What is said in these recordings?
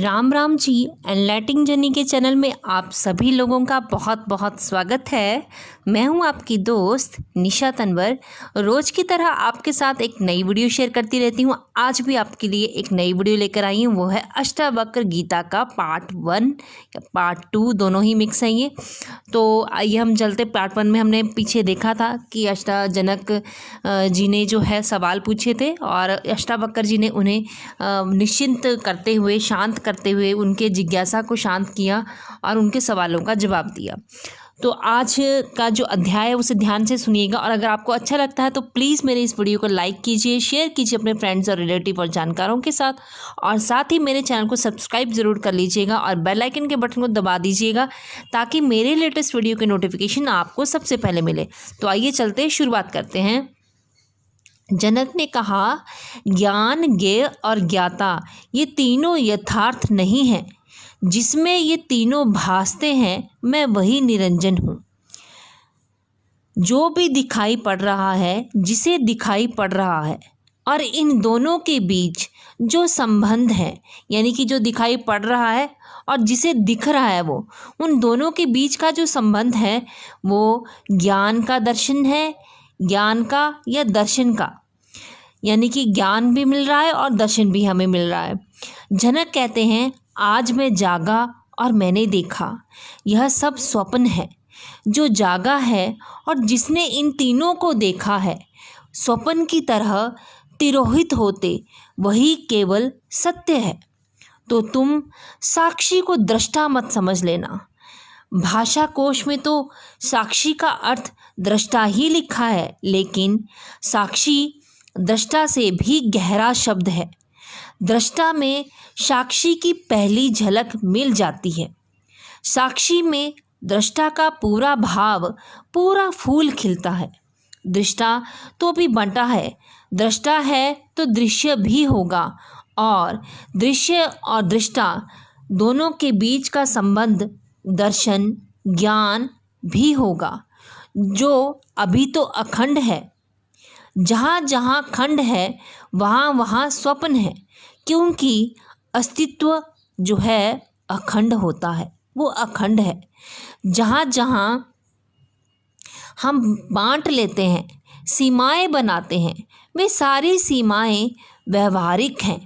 Ram Ram ji. Enlightening journey के channel में आप सभी लोगों का बहुत बहुत स्वागत है। मैं हूं आपकी दोस्त निशा तनवर। रोज़ की तरह आपके साथ एक नई वीडियो शेयर करती रहती हूं। आज भी आपके लिए एक नई वीडियो लेकर आई हूं, वो है अष्टावक्र गीता का पार्ट 1 या पार्ट 2, दोनों ही मिक्स हैं ये। तो आइए हम चलते। पार्ट 1 में हमने पीछे देखा था कि जनक जी ने जो है सवाल पूछे थे और अष्टावक्र जी ने उन्हें निश्चिंत करते हुए, शांत करते हुए उनके जिज्ञासा को शांत किया और उनके सवालों का जवाब दिया। तो आज का जो अध्याय है उसे ध्यान से सुनिएगा और अगर आपको अच्छा लगता है तो प्लीज़ मेरे इस वीडियो को लाइक कीजिए, शेयर कीजिए अपने फ्रेंड्स और रिलेटिव और जानकारों के साथ, और साथ ही मेरे चैनल को सब्सक्राइब ज़रूर कर लीजिएगा और बेल आइकन के बटन को दबा दीजिएगा ताकि मेरे लेटेस्ट वीडियो के नोटिफिकेशन आपको सबसे पहले मिले। तो आइए चलते शुरुआत करते हैं। जनक ने कहा, ज्ञान, ज्ञेय और ज्ञाता ये तीनों यथार्थ नहीं हैं। जिसमें ये तीनों भासते हैं मैं वही निरंजन हूँ। जो भी दिखाई पड़ रहा है, जिसे दिखाई पड़ रहा है, और इन दोनों के बीच जो संबंध है, यानी कि जो दिखाई पड़ रहा है और जिसे दिख रहा है, वो उन दोनों के बीच का जो संबंध है वो ज्ञान का दर्शन है, ज्ञान का या दर्शन का, यानी कि ज्ञान भी मिल रहा है और दर्शन भी हमें मिल रहा है। जनक कहते हैं, आज मैं जागा और मैंने देखा, यह सब स्वप्न है। जो जागा है और जिसने इन तीनों को देखा है, स्वप्न की तरह तिरोहित होते, वही केवल सत्य है। तो तुम साक्षी को दृष्टा मत समझ लेना। भाषा कोश में तो साक्षी का अर्थ दृष्टा ही लिखा है, लेकिन साक्षी दृष्टा से भी गहरा शब्द है। दृष्टा में साक्षी की पहली झलक मिल जाती है। साक्षी में दृष्टा का पूरा भाव, पूरा फूल खिलता है। दृष्टा तो भी बंटा है, दृष्टा है तो दृश्य भी होगा, और दृश्य और दृष्टा दोनों के बीच का संबंध दर्शन, ज्ञान भी होगा, जो अभी तो अखंड है। जहाँ जहाँ खंड है वहाँ वहाँ स्वप्न है, क्योंकि अस्तित्व जो है अखंड होता है, वो अखंड है। जहाँ जहाँ हम बांट लेते हैं, सीमाएं बनाते हैं, वे सारी सीमाएं व्यवहारिक हैं,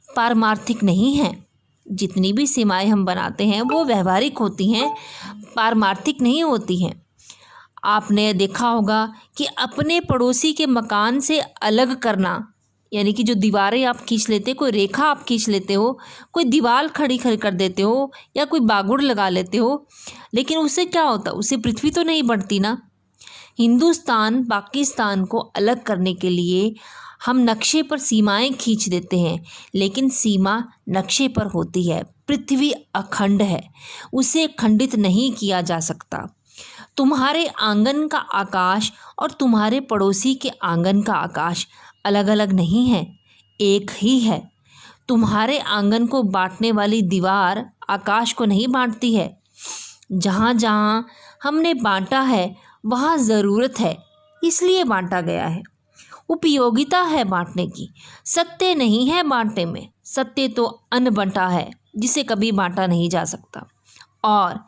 पारमार्थिक नहीं हैं। जितनी भी सीमाएं हम बनाते हैं वो व्यवहारिक होती हैं, पारमार्थिक नहीं होती हैं। आपने देखा होगा कि अपने पड़ोसी के मकान से अलग करना, यानी कि जो दीवारें आप खींच लेते, कोई रेखा आप खींच लेते हो, कोई दीवार खड़ी कर देते हो या कोई बागुड़ लगा लेते हो, लेकिन उससे क्या होता, उससे पृथ्वी तो नहीं बढ़ती ना। हिंदुस्तान पाकिस्तान को अलग करने के लिए हम नक्शे पर सीमाएं खींच देते हैं, लेकिन सीमा नक्शे पर होती है। पृथ्वी अखंड है, उसे खंडित नहीं किया जा सकता। तुम्हारे आंगन का आकाश और तुम्हारे पड़ोसी के आंगन का आकाश अलग अलग नहीं है, एक ही है। तुम्हारे आंगन को बांटने वाली दीवार आकाश को नहीं बांटती है। जहाँ जहाँ हमने बांटा है वहाँ ज़रूरत है, इसलिए बांटा गया है। उपयोगिता है बांटने की, सत्य नहीं है बांटने में। सत्य तो अनबंटा है, जिसे कभी बांटा नहीं जा सकता। और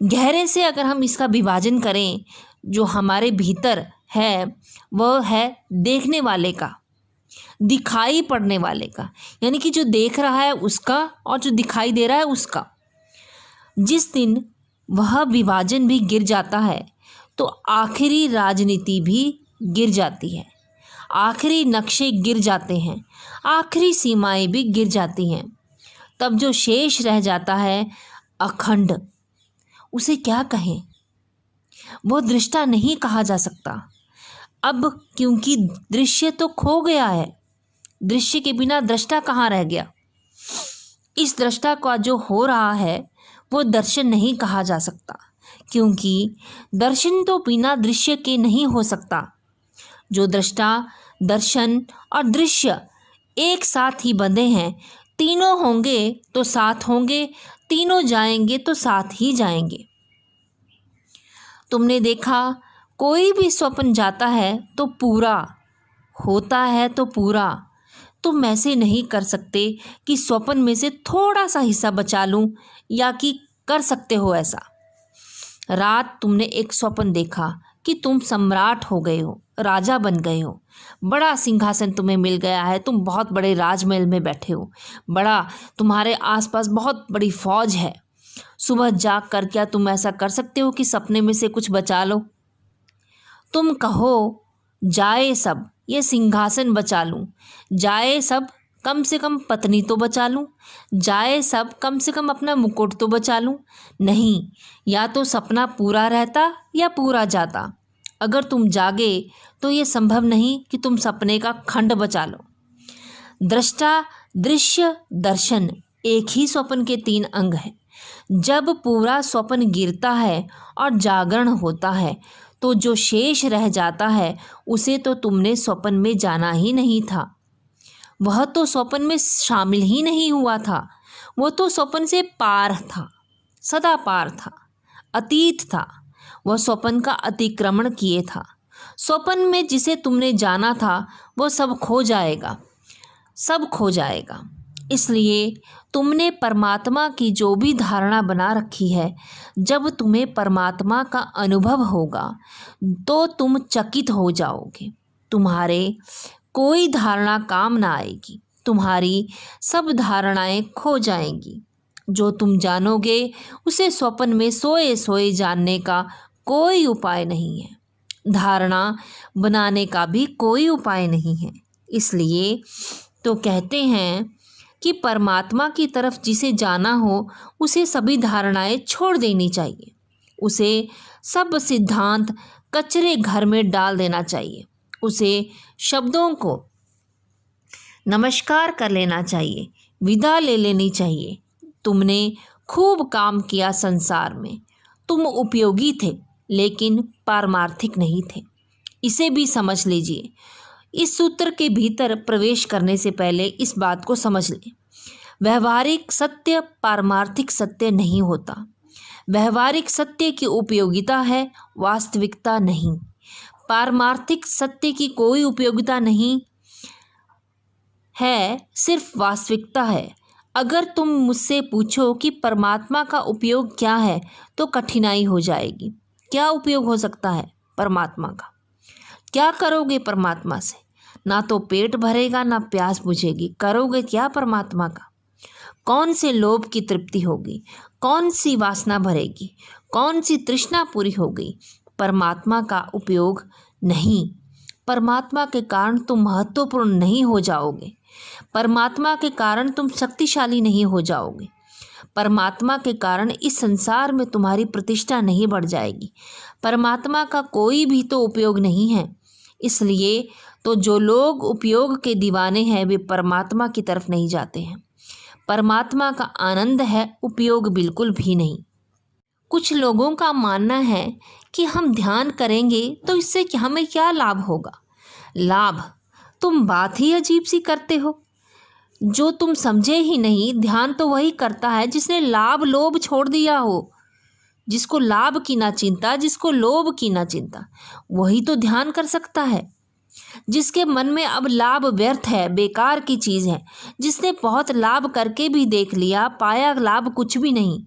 गहरे से अगर हम इसका विभाजन करें, जो हमारे भीतर है वह है देखने वाले का, दिखाई पड़ने वाले का, यानी कि जो देख रहा है उसका और जो दिखाई दे रहा है उसका। जिस दिन वह विभाजन भी गिर जाता है तो आखिरी राजनीति भी गिर जाती है, आखिरी नक्शे गिर जाते हैं, आखिरी सीमाएं भी गिर जाती हैं। तब जो शेष रह जाता है अखंड, उसे क्या कहें, वो दृष्टा नहीं कहा जा सकता। अब क्योंकि दृश्य तो खो गया है, दृश्य के बिना दृष्टा कहाँ रह गया। इस दृष्टा का जो हो रहा है वो दर्शन नहीं कहा जा सकता, क्योंकि दर्शन तो बिना दृश्य के नहीं हो सकता। जो दृष्टा, दर्शन और दृश्य एक साथ ही बंधे हैं, तीनों होंगे तो साथ होंगे, तीनों जाएंगे तो साथ ही जाएंगे। तुमने देखा, कोई भी स्वप्न जाता है तो पूरा होता है, तो पूरा तुम ऐसे नहीं कर सकते कि स्वप्न में से थोड़ा सा हिस्सा बचा लूं, या कि कर सकते हो ऐसा? रात तुमने एक स्वप्न देखा कि तुम सम्राट हो गए हो, राजा बन गए हो, बड़ा सिंहासन तुम्हें मिल गया है, तुम बहुत बड़े राजमहल में बैठे हो, बड़ा तुम्हारे आसपास बहुत बड़ी फौज है। सुबह जाग कर क्या तुम ऐसा कर सकते हो कि सपने में से कुछ बचा लो? तुम कहो जाए सब, ये सिंहासन बचा लूं, जाए सब, कम से कम पत्नी तो बचा लूं, जाए सब, कम से कम अपना मुकुट तो बचा लूं। नहीं, या तो सपना पूरा रहता या पूरा जाता। अगर तुम जागे तो ये संभव नहीं कि तुम सपने का खंड बचा लो। दृष्टा, दृश्य, दर्शन एक ही स्वप्न के 3 अंग हैं। जब पूरा स्वप्न गिरता है और जागरण होता है तो जो शेष रह जाता है उसे तो तुमने स्वप्न में जाना ही नहीं था, वह तो स्वप्न में शामिल ही नहीं हुआ था, वो तो स्वप्न से पार था, सदा पार था, अतीत था, वह स्वप्न का अतिक्रमण किए था। स्वप्न में जिसे तुमने जाना था वो सब खो जाएगा, सब खो जाएगा। इसलिए तुमने परमात्मा की जो भी धारणा बना रखी है, जब तुम्हें परमात्मा का अनुभव होगा तो तुम चकित हो जाओगे। तुम्हारे कोई धारणा काम ना आएगी, तुम्हारी सब धारणाएं खो जाएंगी। जो तुम जानोगे उसे स्वप्न में सोए सोए जानने का कोई उपाय नहीं है, धारणा बनाने का भी कोई उपाय नहीं है। इसलिए तो कहते हैं कि परमात्मा की तरफ जिसे जाना हो उसे सभी धारणाएं छोड़ देनी चाहिए, उसे सब सिद्धांत कचरे घर में डाल देना चाहिए, उसे शब्दों को नमस्कार कर लेना चाहिए, विदा ले लेनी चाहिए। तुमने खूब काम किया संसार में, तुम उपयोगी थे लेकिन पारमार्थिक नहीं थे, इसे भी समझ लीजिए। इस सूत्र के भीतर प्रवेश करने से पहले इस बात को समझ लें, व्यवहारिक सत्य पारमार्थिक सत्य नहीं होता। व्यवहारिक सत्य की उपयोगिता है, वास्तविकता नहीं। पारमार्थिक सत्य की कोई उपयोगिता नहीं है, सिर्फ वास्तविकता है। अगर तुम मुझसे पूछो कि परमात्मा का उपयोग क्या है तो कठिनाई हो जाएगी। क्या उपयोग हो सकता है परमात्मा का? क्या करोगे परमात्मा से? ना तो पेट भरेगा ना प्यास बुझेगी। करोगे क्या परमात्मा का? कौन से लोभ की तृप्ति होगी? कौन सी वासना भरेगी? कौन सी तृष्णा पूरी होगी? परमात्मा का उपयोग नहीं। परमात्मा के कारण तुम महत्वपूर्ण नहीं हो जाओगे, परमात्मा के कारण तुम शक्तिशाली नहीं हो जाओगे, परमात्मा के कारण इस संसार में तुम्हारी प्रतिष्ठा नहीं बढ़ जाएगी। परमात्मा का कोई भी तो उपयोग नहीं है। इसलिए तो जो लोग उपयोग के दीवाने हैं वे परमात्मा की तरफ नहीं जाते हैं। परमात्मा का आनंद है, उपयोग बिल्कुल भी नहीं। कुछ लोगों का मानना है कि हम ध्यान करेंगे तो इससे हमें क्या लाभ होगा। लाभ? तुम बात ही अजीब सी करते हो। जो तुम समझे ही नहीं, ध्यान तो वही करता है जिसने लाभ लोभ छोड़ दिया हो। जिसको लाभ की ना चिंता, जिसको लोभ की ना चिंता, वही तो ध्यान कर सकता है। जिसके मन में अब लाभ व्यर्थ है, बेकार की चीज़ है, जिसने बहुत लाभ करके भी देख लिया, पाया लाभ कुछ भी नहीं।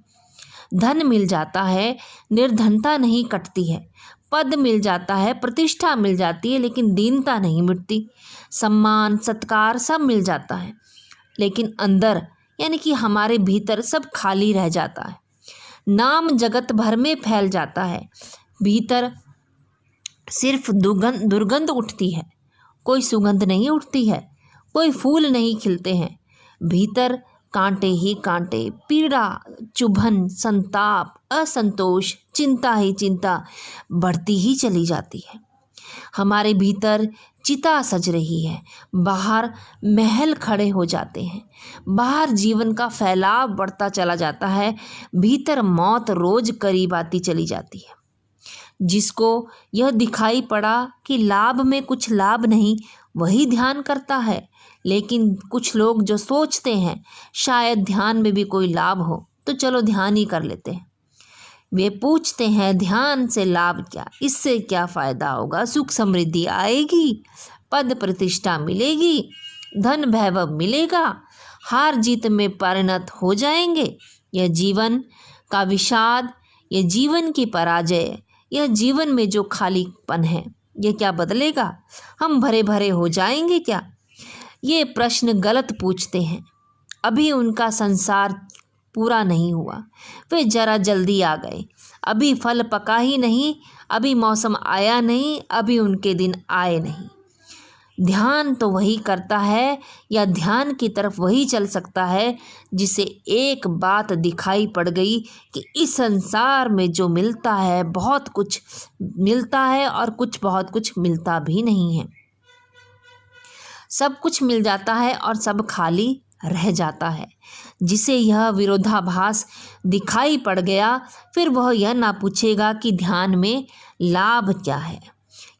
धन मिल जाता है, निर्धनता नहीं कटती है। पद मिल जाता है, प्रतिष्ठा मिल जाती है, लेकिन दीनता नहीं मिटती। सम्मान सत्कार सब मिल जाता है, लेकिन अंदर यानी कि हमारे भीतर सब खाली रह जाता है। नाम जगत भर में फैल जाता है, भीतर सिर्फ दुर्गंध उठती है, कोई सुगंध नहीं उठती है, कोई फूल नहीं खिलते हैं। भीतर कांटे ही कांटे, पीड़ा, चुभन, संताप, असंतोष, चिंता ही चिंता बढ़ती ही चली जाती है। हमारे भीतर चिता सज रही है, बाहर महल खड़े हो जाते हैं, बाहर जीवन का फैलाव बढ़ता चला जाता है, भीतर मौत रोज करीब आती चली जाती है। जिसको यह दिखाई पड़ा कि लाभ में कुछ लाभ नहीं, वही ध्यान करता है। लेकिन कुछ लोग जो सोचते हैं शायद ध्यान में भी कोई लाभ हो, तो चलो ध्यान ही कर लेते हैं। वे पूछते हैं ध्यान से लाभ क्या, इससे क्या फ़ायदा होगा? सुख समृद्धि आएगी, पद प्रतिष्ठा मिलेगी, धन वैभव मिलेगा, हार जीत में परिणत हो जाएंगे। यह जीवन का विषाद, यह जीवन की पराजय, यह जीवन में जो खालीपन है, ये क्या बदलेगा? हम भरे भरे हो जाएंगे क्या? ये प्रश्न गलत पूछते हैं। अभी उनका संसार पूरा नहीं हुआ, वे जरा जल्दी आ गए। अभी फल पका ही नहीं, अभी मौसम आया नहीं, अभी उनके दिन आए नहीं। ध्यान तो वही करता है या ध्यान की तरफ वही चल सकता है जिसे एक बात दिखाई पड़ गई कि इस संसार में जो मिलता है बहुत कुछ मिलता है और कुछ बहुत कुछ मिलता भी नहीं है। सब कुछ मिल जाता है और सब खाली रह जाता है। जिसे यह विरोधाभास दिखाई पड़ गया, फिर वह यह ना पूछेगा कि ध्यान में लाभ क्या है,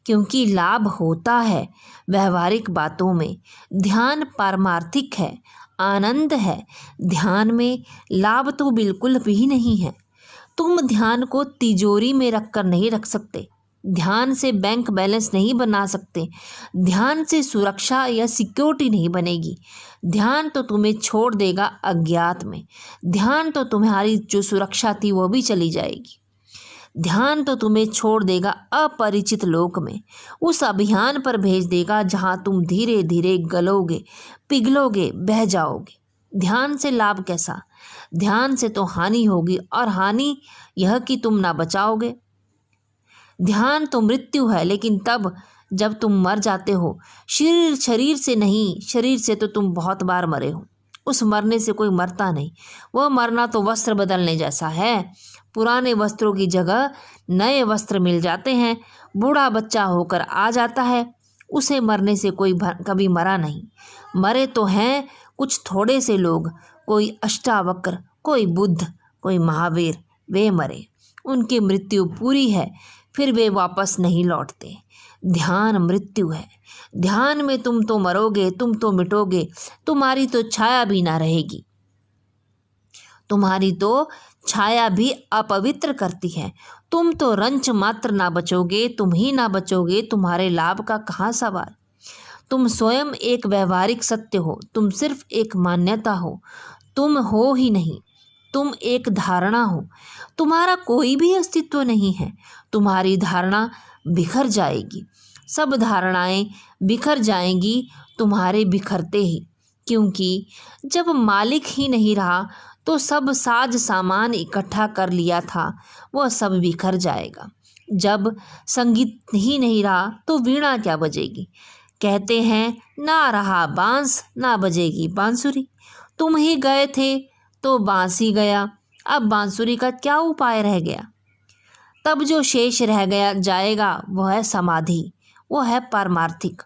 क्योंकि लाभ होता है व्यवहारिक बातों में। ध्यान पारमार्थिक है, आनंद है। ध्यान में लाभ तो बिल्कुल भी नहीं है। तुम ध्यान को तिजोरी में रखकर नहीं रख सकते। ध्यान से बैंक बैलेंस नहीं बना सकते। ध्यान से सुरक्षा या सिक्योरिटी नहीं बनेगी। ध्यान तो तुम्हें छोड़ देगा अज्ञात में। ध्यान तो तुम्हारी जो सुरक्षा थी वो भी चली जाएगी। ध्यान तो तुम्हें छोड़ देगा अपरिचित लोक में, उस अभियान पर भेज देगा जहां तुम धीरे धीरे गलोगे, पिघलोगे, बह जाओगे। ध्यान से लाभ कैसा? ध्यान से तो हानि होगी, और हानि यह कि तुम ना बचाओगे। ध्यान तो मृत्यु है, लेकिन तब जब तुम मर जाते हो। शरीर से नहीं, शरीर से तो तुम बहुत बार मरे हो। उस मरने से कोई मरता नहीं। वह मरना तो वस्त्र बदलने जैसा है। पुराने वस्त्रों की जगह नए वस्त्र मिल जाते हैं। बूढ़ा बच्चा होकर आ जाता है। उसे मरने से कोई कभी मरा नहीं। मरे तो हैं कुछ थोड़े से लोग, कोई अष्टावक्र, कोई बुद्ध, कोई महावीर। वे मरे, उनकी मृत्यु पूरी है, फिर वे वापस नहीं लौटते। ध्यान मृत्यु है। ध्यान में तुम तो मरोगे, तुम तो मिटोगे, तुम्हारी तो छाया भी ना रहेगी। तुम्हारी तो छाया भी अपवित्र करती है। तुम तो रंच मात्र ना बचोगे, तुम ही ना बचोगे, तुम्हारे लाभ का कहाँ सवाल। तुम स्वयं एक व्यवहारिक सत्य हो, तुम सिर्फ एक मान्यता हो, तुम हो ही नहीं, तुम एक धारणा हो। तुम्हारा कोई भी अस्तित्व नहीं है। तुम्हारी धारणा बिखर जाएगी। सब धारणाएं बिखर जाएंगी तुम्हारे बिखरते ही, क्योंकि जब मालिक ही नहीं रहा तो सब साज सामान इकट्ठा कर लिया था, वह सब बिखर जाएगा। जब संगीत ही नहीं रहा तो वीणा क्या बजेगी। कहते हैं ना रहा बांस, ना बजेगी बांसुरी। तुम ही गए थे तो बांस ही गया, अब बांसुरी का क्या उपाय रह गया। तब जो शेष रह गया जाएगा वह है समाधि, वो है पारमार्थिक।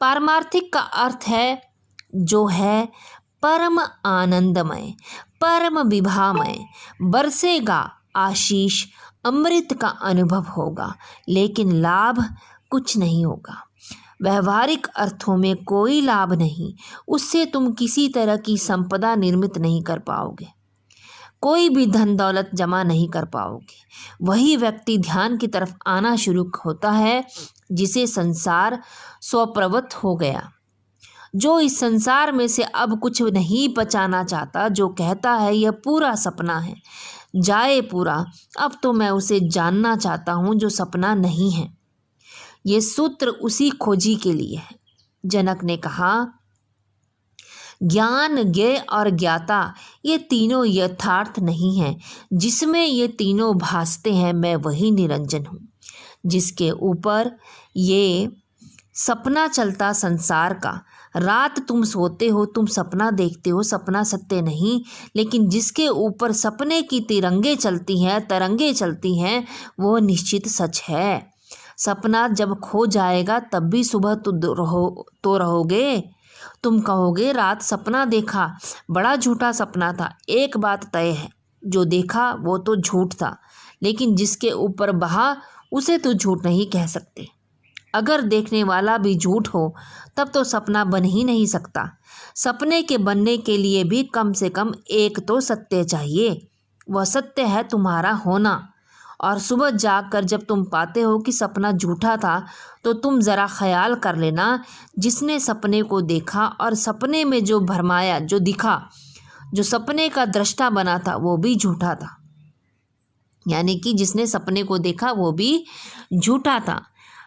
पारमार्थिक का अर्थ है जो है परम आनंदमय, परम विभामय। बरसेगा आशीष, अमृत का अनुभव होगा, लेकिन लाभ कुछ नहीं होगा। व्यवहारिक अर्थों में कोई लाभ नहीं। उससे तुम किसी तरह की संपदा निर्मित नहीं कर पाओगे, कोई भी धन दौलत जमा नहीं कर पाओगे। वही व्यक्ति ध्यान की तरफ आना शुरू होता है जिसे संसार स्वप्रवृत्त हो गया, जो इस संसार में से अब कुछ नहीं बचाना चाहता, जो कहता है यह पूरा सपना है, जाए पूरा। अब तो मैं उसे जानना चाहता हूँ जो सपना नहीं है। ये सूत्र उसी खोजी के लिए है। जनक ने कहा, ज्ञान, ज्ञेय और ज्ञाता ये तीनों यथार्थ नहीं हैं। जिसमें ये तीनों भासते हैं मैं वही निरंजन हूँ। जिसके ऊपर ये सपना चलता संसार का, रात तुम सोते हो, तुम सपना देखते हो, सपना सत्य नहीं, लेकिन जिसके ऊपर सपने की तिरंगे चलती हैं, तरंगे चलती हैं, वो निश्चित सच है। सपना जब खो जाएगा तब भी सुबह तो रहोगे। तुम कहोगे रात सपना देखा, बड़ा झूठा सपना था। एक बात तय है, जो देखा वो तो झूठ था, लेकिन जिसके ऊपर बहा उसे तो झूठ नहीं कह सकते। अगर देखने वाला भी झूठ हो तब तो सपना बन ही नहीं सकता। सपने के बनने के लिए भी कम से कम एक तो सत्य चाहिए। वह सत्य है तुम्हारा होना, और सुबह जागकर जब तुम पाते हो कि सपना झूठा था तो तुम ज़रा ख्याल कर लेना, जिसने सपने को देखा और सपने में जो भरमाया, जो दिखा, जो सपने का दृष्टा बना था वो भी झूठा था। यानी कि जिसने सपने को देखा वो भी झूठा था।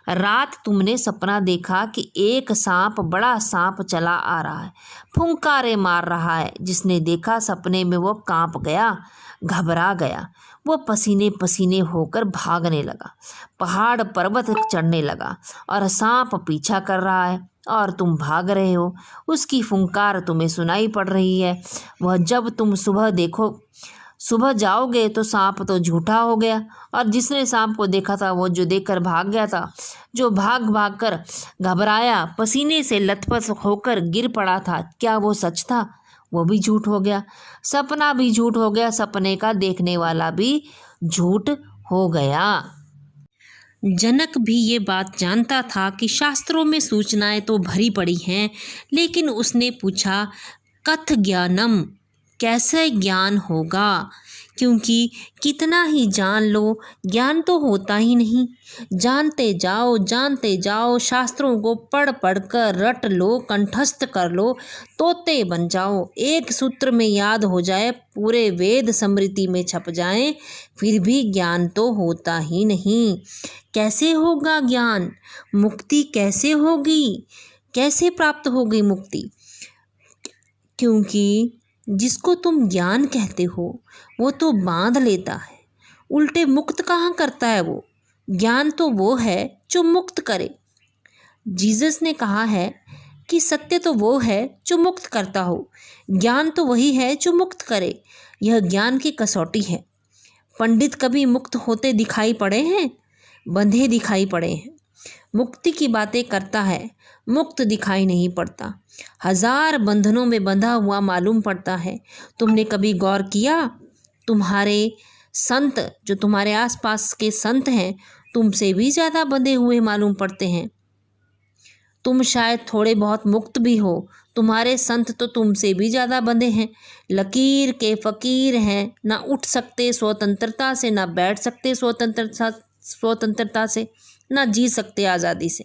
रात तुमने सपना देखा कि एक सांप, बड़ा सांप चला आ रहा है, फुंकारे मार रहा है। जिसने देखा सपने में वो कांप गया, घबरा गया। वो पसीने पसीने होकर भागने लगा, पहाड़ पर्वत चढ़ने लगा और सांप पीछा कर रहा है और तुम भाग रहे हो। उसकी फुंकार तुम्हें सुनाई पड़ रही है। वह जब तुम सुबह जाओगे तो सांप तो झूठा हो गया और जिसने सांप को देखा था वो जो देखकर भाग गया था, जो भाग भाग कर घबराया, पसीने से लथपथ होकर गिर पड़ा था, क्या वो सच था? वो भी झूठ हो गया। सपना भी झूठ हो गया, सपने का देखने वाला भी झूठ हो गया। जनक भी ये बात जानता था कि शास्त्रों में सूचनाएं तो भरी पड़ी हैं, लेकिन उसने पूछा, कथ ज्ञानम, कैसे ज्ञान होगा? क्योंकि कितना ही जान लो, ज्ञान तो होता ही नहीं। जानते जाओ, शास्त्रों को पढ़ पढ़ कर रट लो, कंठस्थ कर लो, तोते बन जाओ। एक सूत्र में याद हो जाए, पूरे वेद स्मृति में छप जाएं, फिर भी ज्ञान तो होता ही नहीं। कैसे होगा ज्ञान? मुक्ति कैसे होगी? कैसे प्राप्त होगी मुक्ति? क्योंकि जिसको तुम ज्ञान कहते हो वो तो बांध लेता है, उल्टे मुक्त कहाँ करता है वो? ज्ञान तो वो है जो मुक्त करे। जीसस ने कहा है कि सत्य तो वो है जो मुक्त करता हो, ज्ञान तो वही है जो मुक्त करे। यह ज्ञान की कसौटी है। पंडित कभी मुक्त होते दिखाई पड़े हैं? बंधे दिखाई पड़े हैं। मुक्ति की बातें करता है, मुक्त दिखाई नहीं पड़ता, हजार बंधनों में बंधा हुआ मालूम पड़ता है। तुमने कभी गौर किया, तुम्हारे संत, जो तुम्हारे आसपास के संत हैं, तुमसे भी ज़्यादा बंधे हुए मालूम पड़ते हैं। तुम शायद थोड़े बहुत मुक्त भी हो, तुम्हारे संत तो तुमसे भी ज़्यादा बंधे हैं, लकीर के फ़कीर हैं, ना उठ सकते स्वतंत्रता से, ना बैठ सकते स्वतंत्रता से, ना जी सकते आज़ादी से।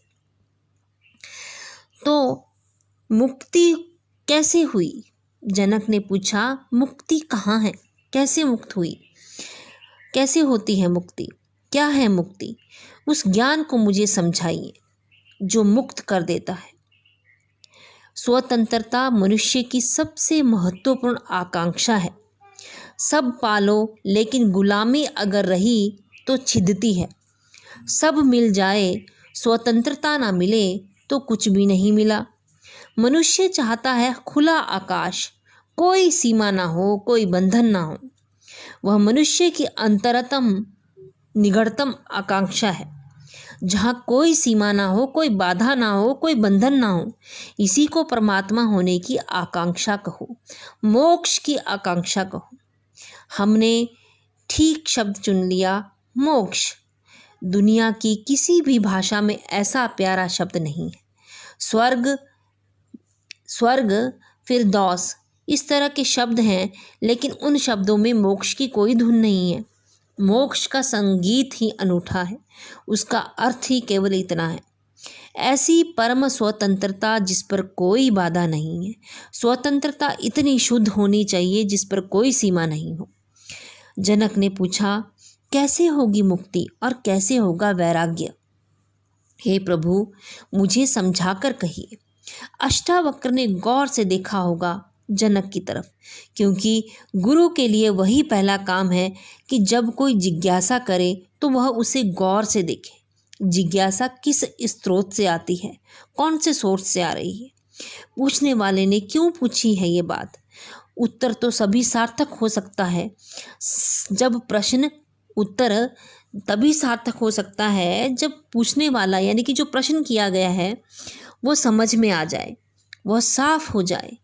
तो मुक्ति कैसे हुई? जनक ने पूछा, मुक्ति कहाँ है? कैसे मुक्त हुई? कैसे होती है मुक्ति? क्या है मुक्ति? उस ज्ञान को मुझे समझाइए जो मुक्त कर देता है। स्वतंत्रता मनुष्य की सबसे महत्वपूर्ण आकांक्षा है। सब पालो, लेकिन गुलामी अगर रही तो छिदती है। सब मिल जाए, स्वतंत्रता ना मिले तो कुछ भी नहीं मिला। मनुष्य चाहता है खुला आकाश, कोई सीमा ना हो, कोई बंधन ना हो। वह मनुष्य की अंतरतम निगड़तम आकांक्षा है, जहाँ कोई सीमा ना हो, कोई बाधा ना हो, कोई बंधन ना हो। इसी को परमात्मा होने की आकांक्षा कहो, मोक्ष की आकांक्षा कहो। हमने ठीक शब्द चुन लिया, मोक्ष। दुनिया की किसी भी भाषा में ऐसा प्यारा शब्द नहीं है। स्वर्ग, फिरदौस, इस तरह के शब्द हैं, लेकिन उन शब्दों में मोक्ष की कोई धुन नहीं है। मोक्ष का संगीत ही अनूठा है, उसका अर्थ ही केवल इतना है। ऐसी परम स्वतंत्रता जिस पर कोई बाधा नहीं है। स्वतंत्रता इतनी शुद्ध होनी चाहिए जिस पर कोई सीमा नहीं हो। जनक ने पूछा, कैसे होगी मुक्ति और कैसे होगा वैराग्य? हे प्रभु, मुझे समझाकर कहिए। अष्टावक्र ने गौर से देखा होगा जनक की तरफ, क्योंकि गुरु के लिए वही पहला काम है कि जब कोई जिज्ञासा करे तो वह उसे गौर से देखे। जिज्ञासा किस स्रोत से आती है, कौन से सोर्स से आ रही है, पूछने वाले ने क्यों पूछी है ये बात। उत्तर तो सभी सार्थक हो सकता है जब प्रश्न उत्तर तभी सार्थक हो सकता है जब पूछने वाला, यानी कि जो प्रश्न किया गया है, वो समझ में आ जाए, वह साफ हो जाए।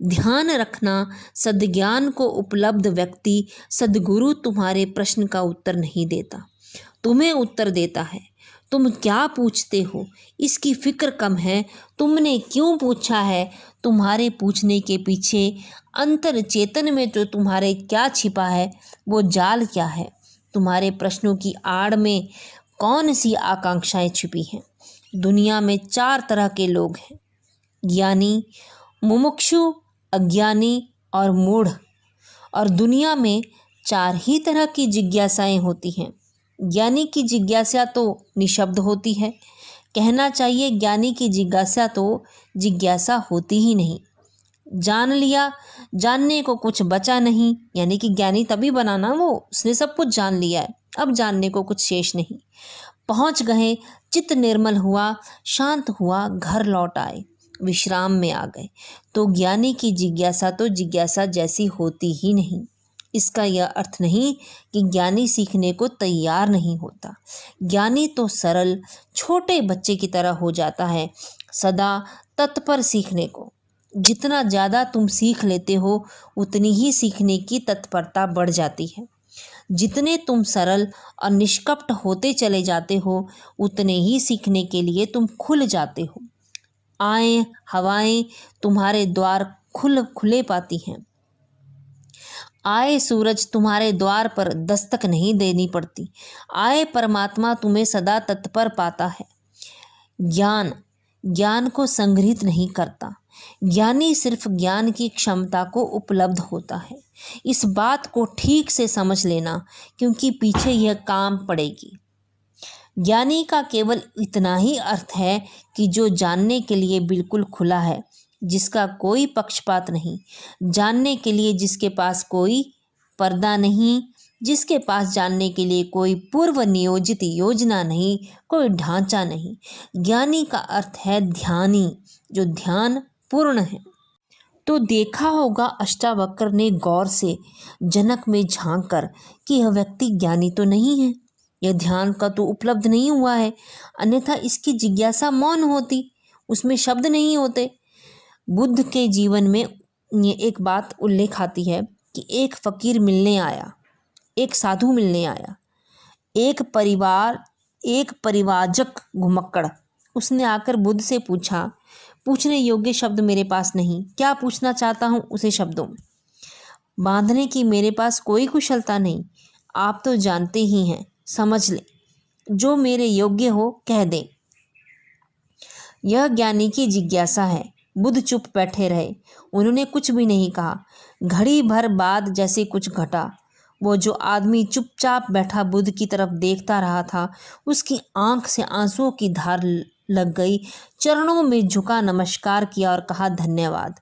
ध्यान रखना, सद्ज्ञान को उपलब्ध व्यक्ति, सद्गुरु तुम्हारे प्रश्न का उत्तर नहीं देता, तुम्हें उत्तर देता है। तुम क्या पूछते हो इसकी फिक्र कम है, तुमने क्यों पूछा है, तुम्हारे पूछने के पीछे अंतर चेतन में जो तुम्हारे क्या छिपा है, वो जाल क्या है, तुम्हारे प्रश्नों की आड़ में कौन सी आकांक्षाएं छिपी हैं। दुनिया में 4 तरह के लोग हैं, ज्ञानी, मुमुक्षु, अज्ञानी और मूढ़। और दुनिया में 4 ही तरह की जिज्ञासाएं होती हैं। ज्ञानी की जिज्ञासा तो निशब्द होती है। कहना चाहिए ज्ञानी की जिज्ञासा तो जिज्ञासा होती ही नहीं। जान लिया, जानने को कुछ बचा नहीं, यानी कि ज्ञानी तभी बनाना वो उसने सब कुछ जान लिया है, अब जानने को कुछ शेष नहीं। पहुंच गए, चित्त निर्मल हुआ, शांत हुआ, घर लौट आए, विश्राम में आ गए। तो ज्ञानी की जिज्ञासा तो जिज्ञासा जैसी होती ही नहीं। इसका यह अर्थ नहीं कि ज्ञानी सीखने को तैयार नहीं होता। ज्ञानी तो सरल छोटे बच्चे की तरह हो जाता है, सदा तत्पर सीखने को। जितना ज़्यादा तुम सीख लेते हो उतनी ही सीखने की तत्परता बढ़ जाती है। जितने तुम सरल और निष्कपट होते चले जाते हो उतने ही सीखने के लिए तुम खुल जाते हो। आए हवाएं तुम्हारे द्वार खुले पाती हैं। आए सूरज तुम्हारे द्वार पर दस्तक नहीं देनी पड़ती। आए परमात्मा तुम्हें सदा तत्पर पाता है। ज्ञान को संग्रहित नहीं करता। ज्ञानी सिर्फ ज्ञान की क्षमता को उपलब्ध होता है। इस बात को ठीक से समझ लेना, क्योंकि पीछे यह काम पड़ेगी। ज्ञानी का केवल इतना ही अर्थ है कि जो जानने के लिए बिल्कुल खुला है, जिसका कोई पक्षपात नहीं, जानने के लिए जिसके पास कोई पर्दा नहीं, जिसके पास जानने के लिए कोई पूर्व नियोजित योजना नहीं, कोई ढांचा नहीं। ज्ञानी का अर्थ है ध्यानी, जो ध्यान पूर्ण है। तो देखा होगा अष्टावक्र ने गौर से जनक में झांक कर कि यह व्यक्ति ज्ञानी तो नहीं है, यह ध्यान का तो उपलब्ध नहीं हुआ है, अन्यथा इसकी जिज्ञासा मौन होती, उसमें शब्द नहीं होते। बुद्ध के जीवन में ये एक बात उल्लेख आती है कि एक फकीर मिलने आया, एक साधु मिलने आया, एक परिवाजक घुमक्कड़। उसने आकर बुद्ध से पूछा, पूछने योग्य शब्द मेरे पास नहीं, क्या पूछना चाहता हूँ उसे शब्दों में बांधने की मेरे पास कोई कुशलता नहीं। आप तो जानते ही हैं, समझ ले, जो मेरे योग्य हो कह दें। यह ज्ञानी की जिज्ञासा है। बुद्ध चुप बैठे रहे, उन्होंने कुछ भी नहीं कहा। घड़ी भर बाद जैसे कुछ घटा। वो जो आदमी चुपचाप बैठा बुद्ध की तरफ देखता रहा था, उसकी आंख से आंसुओं की धार लग गई। चरणों में झुका, नमस्कार किया और कहा, धन्यवाद,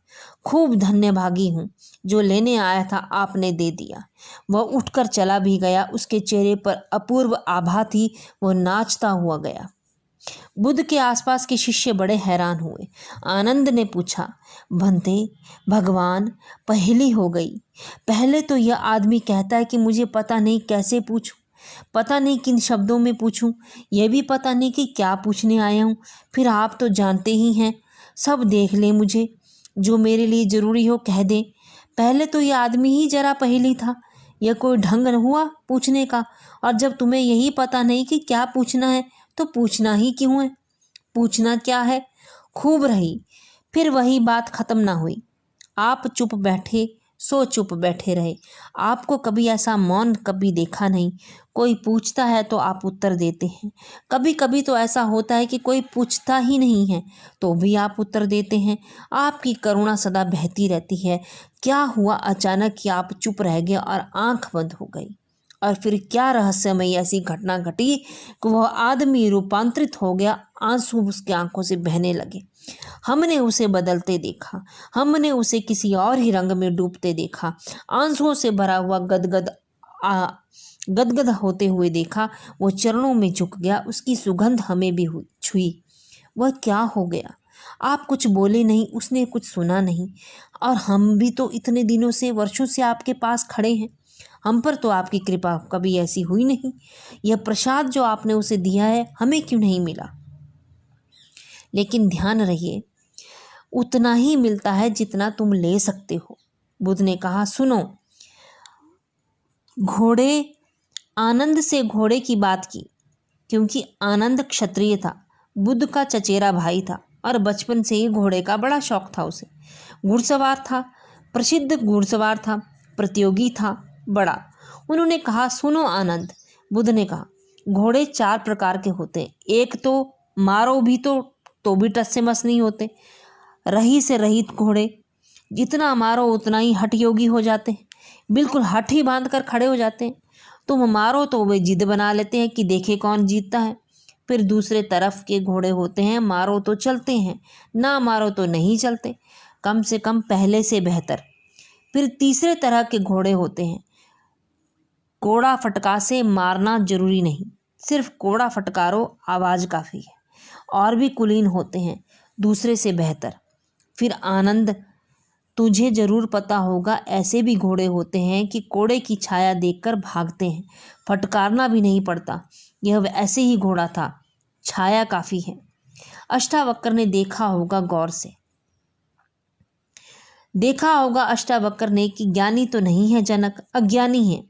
खूब धन्यभागी हूँ, जो लेने आया था आपने दे दिया। वह उठकर चला भी गया। उसके चेहरे पर अपूर्व आभा थी, वो नाचता हुआ गया। बुद्ध के आसपास के शिष्य बड़े हैरान हुए। आनंद ने पूछा, भंते भगवान, पहेली हो गई। पहले तो यह आदमी कहता है कि मुझे पता नहीं कैसे पूछूं, पता नहीं किन शब्दों में पूछूं, यह भी पता नहीं कि क्या पूछने आया हूँ। फिर आप तो जानते ही हैं, सब देख लें, मुझे जो मेरे लिए ज़रूरी हो कह दें। पहले तो यह आदमी ही जरा पहेली था, यह कोई ढंग न हुआ पूछने का। और जब तुम्हें यही पता नहीं कि क्या पूछना है तो पूछना ही क्यों है? पूछना क्या है? खूब रही, फिर वही बात खत्म ना हुई। आप चुप बैठे सो चुप बैठे रहे। आपको कभी ऐसा मौन कभी देखा नहीं। कोई पूछता है तो आप उत्तर देते हैं। कभी कभी तो ऐसा होता है कि कोई पूछता ही नहीं है तो भी आप उत्तर देते हैं। आपकी करुणा सदा बहती रहती है। क्या हुआ अचानक कि आप चुप रह गए और आंख बंद हो गई? और फिर क्या रहस्यमय ऐसी घटना घटी कि वह आदमी रूपांतरित हो गया, आंसू उसकी आंखों से बहने लगे। हमने उसे बदलते देखा, हमने उसे किसी और ही रंग में डूबते देखा, आंसुओं से भरा हुआ गदगद होते हुए देखा। वो चरणों में झुक गया, उसकी सुगंध हमें भी छुई। वह क्या हो गया? आप कुछ बोले नहीं, उसने कुछ सुना नहीं। और हम भी तो इतने दिनों से, वर्षों से आपके पास खड़े हैं, हम पर तो आपकी कृपा कभी ऐसी हुई नहीं। यह प्रसाद जो आपने उसे दिया है हमें क्यों नहीं मिला? लेकिन ध्यान रहिए, उतना ही मिलता है जितना तुम ले सकते हो। बुद्ध ने कहा, सुनो, घोड़े आनंद से घोड़े की बात की, क्योंकि आनंद क्षत्रिय था, बुद्ध का चचेरा भाई था और बचपन से ही घोड़े का बड़ा शौक था उसे। घुड़सवार था, प्रसिद्ध घुड़सवार था, प्रतियोगी था बड़ा। उन्होंने कहा, सुनो आनंद, बुद्ध ने कहा, घोड़े 4 प्रकार के होते हैं। एक तो मारो भी तो भी टस से मस नहीं होते। रही से रहित घोड़े, जितना मारो उतना ही हठ योगी हो जाते हैं, बिल्कुल हठ ही बांध कर खड़े हो जाते हैं। तुम मारो तो वे जिद बना लेते हैं कि देखे कौन जीतता है। फिर दूसरे तरफ के घोड़े होते हैं, मारो तो चलते हैं, ना मारो तो नहीं चलते, कम से कम पहले से बेहतर। फिर तीसरे तरह के घोड़े होते हैं, कोड़ा फटका से मारना जरूरी नहीं, सिर्फ कोड़ा फटकारो, आवाज़ काफ़ी है। और भी कुलीन होते हैं, दूसरे से बेहतर। फिर आनंद, तुझे जरूर पता होगा, ऐसे भी घोड़े होते हैं कि कोड़े की छाया देखकर भागते हैं, फटकारना भी नहीं पड़ता। यह ऐसे ही घोड़ा था, छाया काफ़ी है। अष्टावक्र ने देखा होगा गौर से, देखा होगा अष्टावक्र ने कि ज्ञानी तो नहीं है जनक, अज्ञानी है।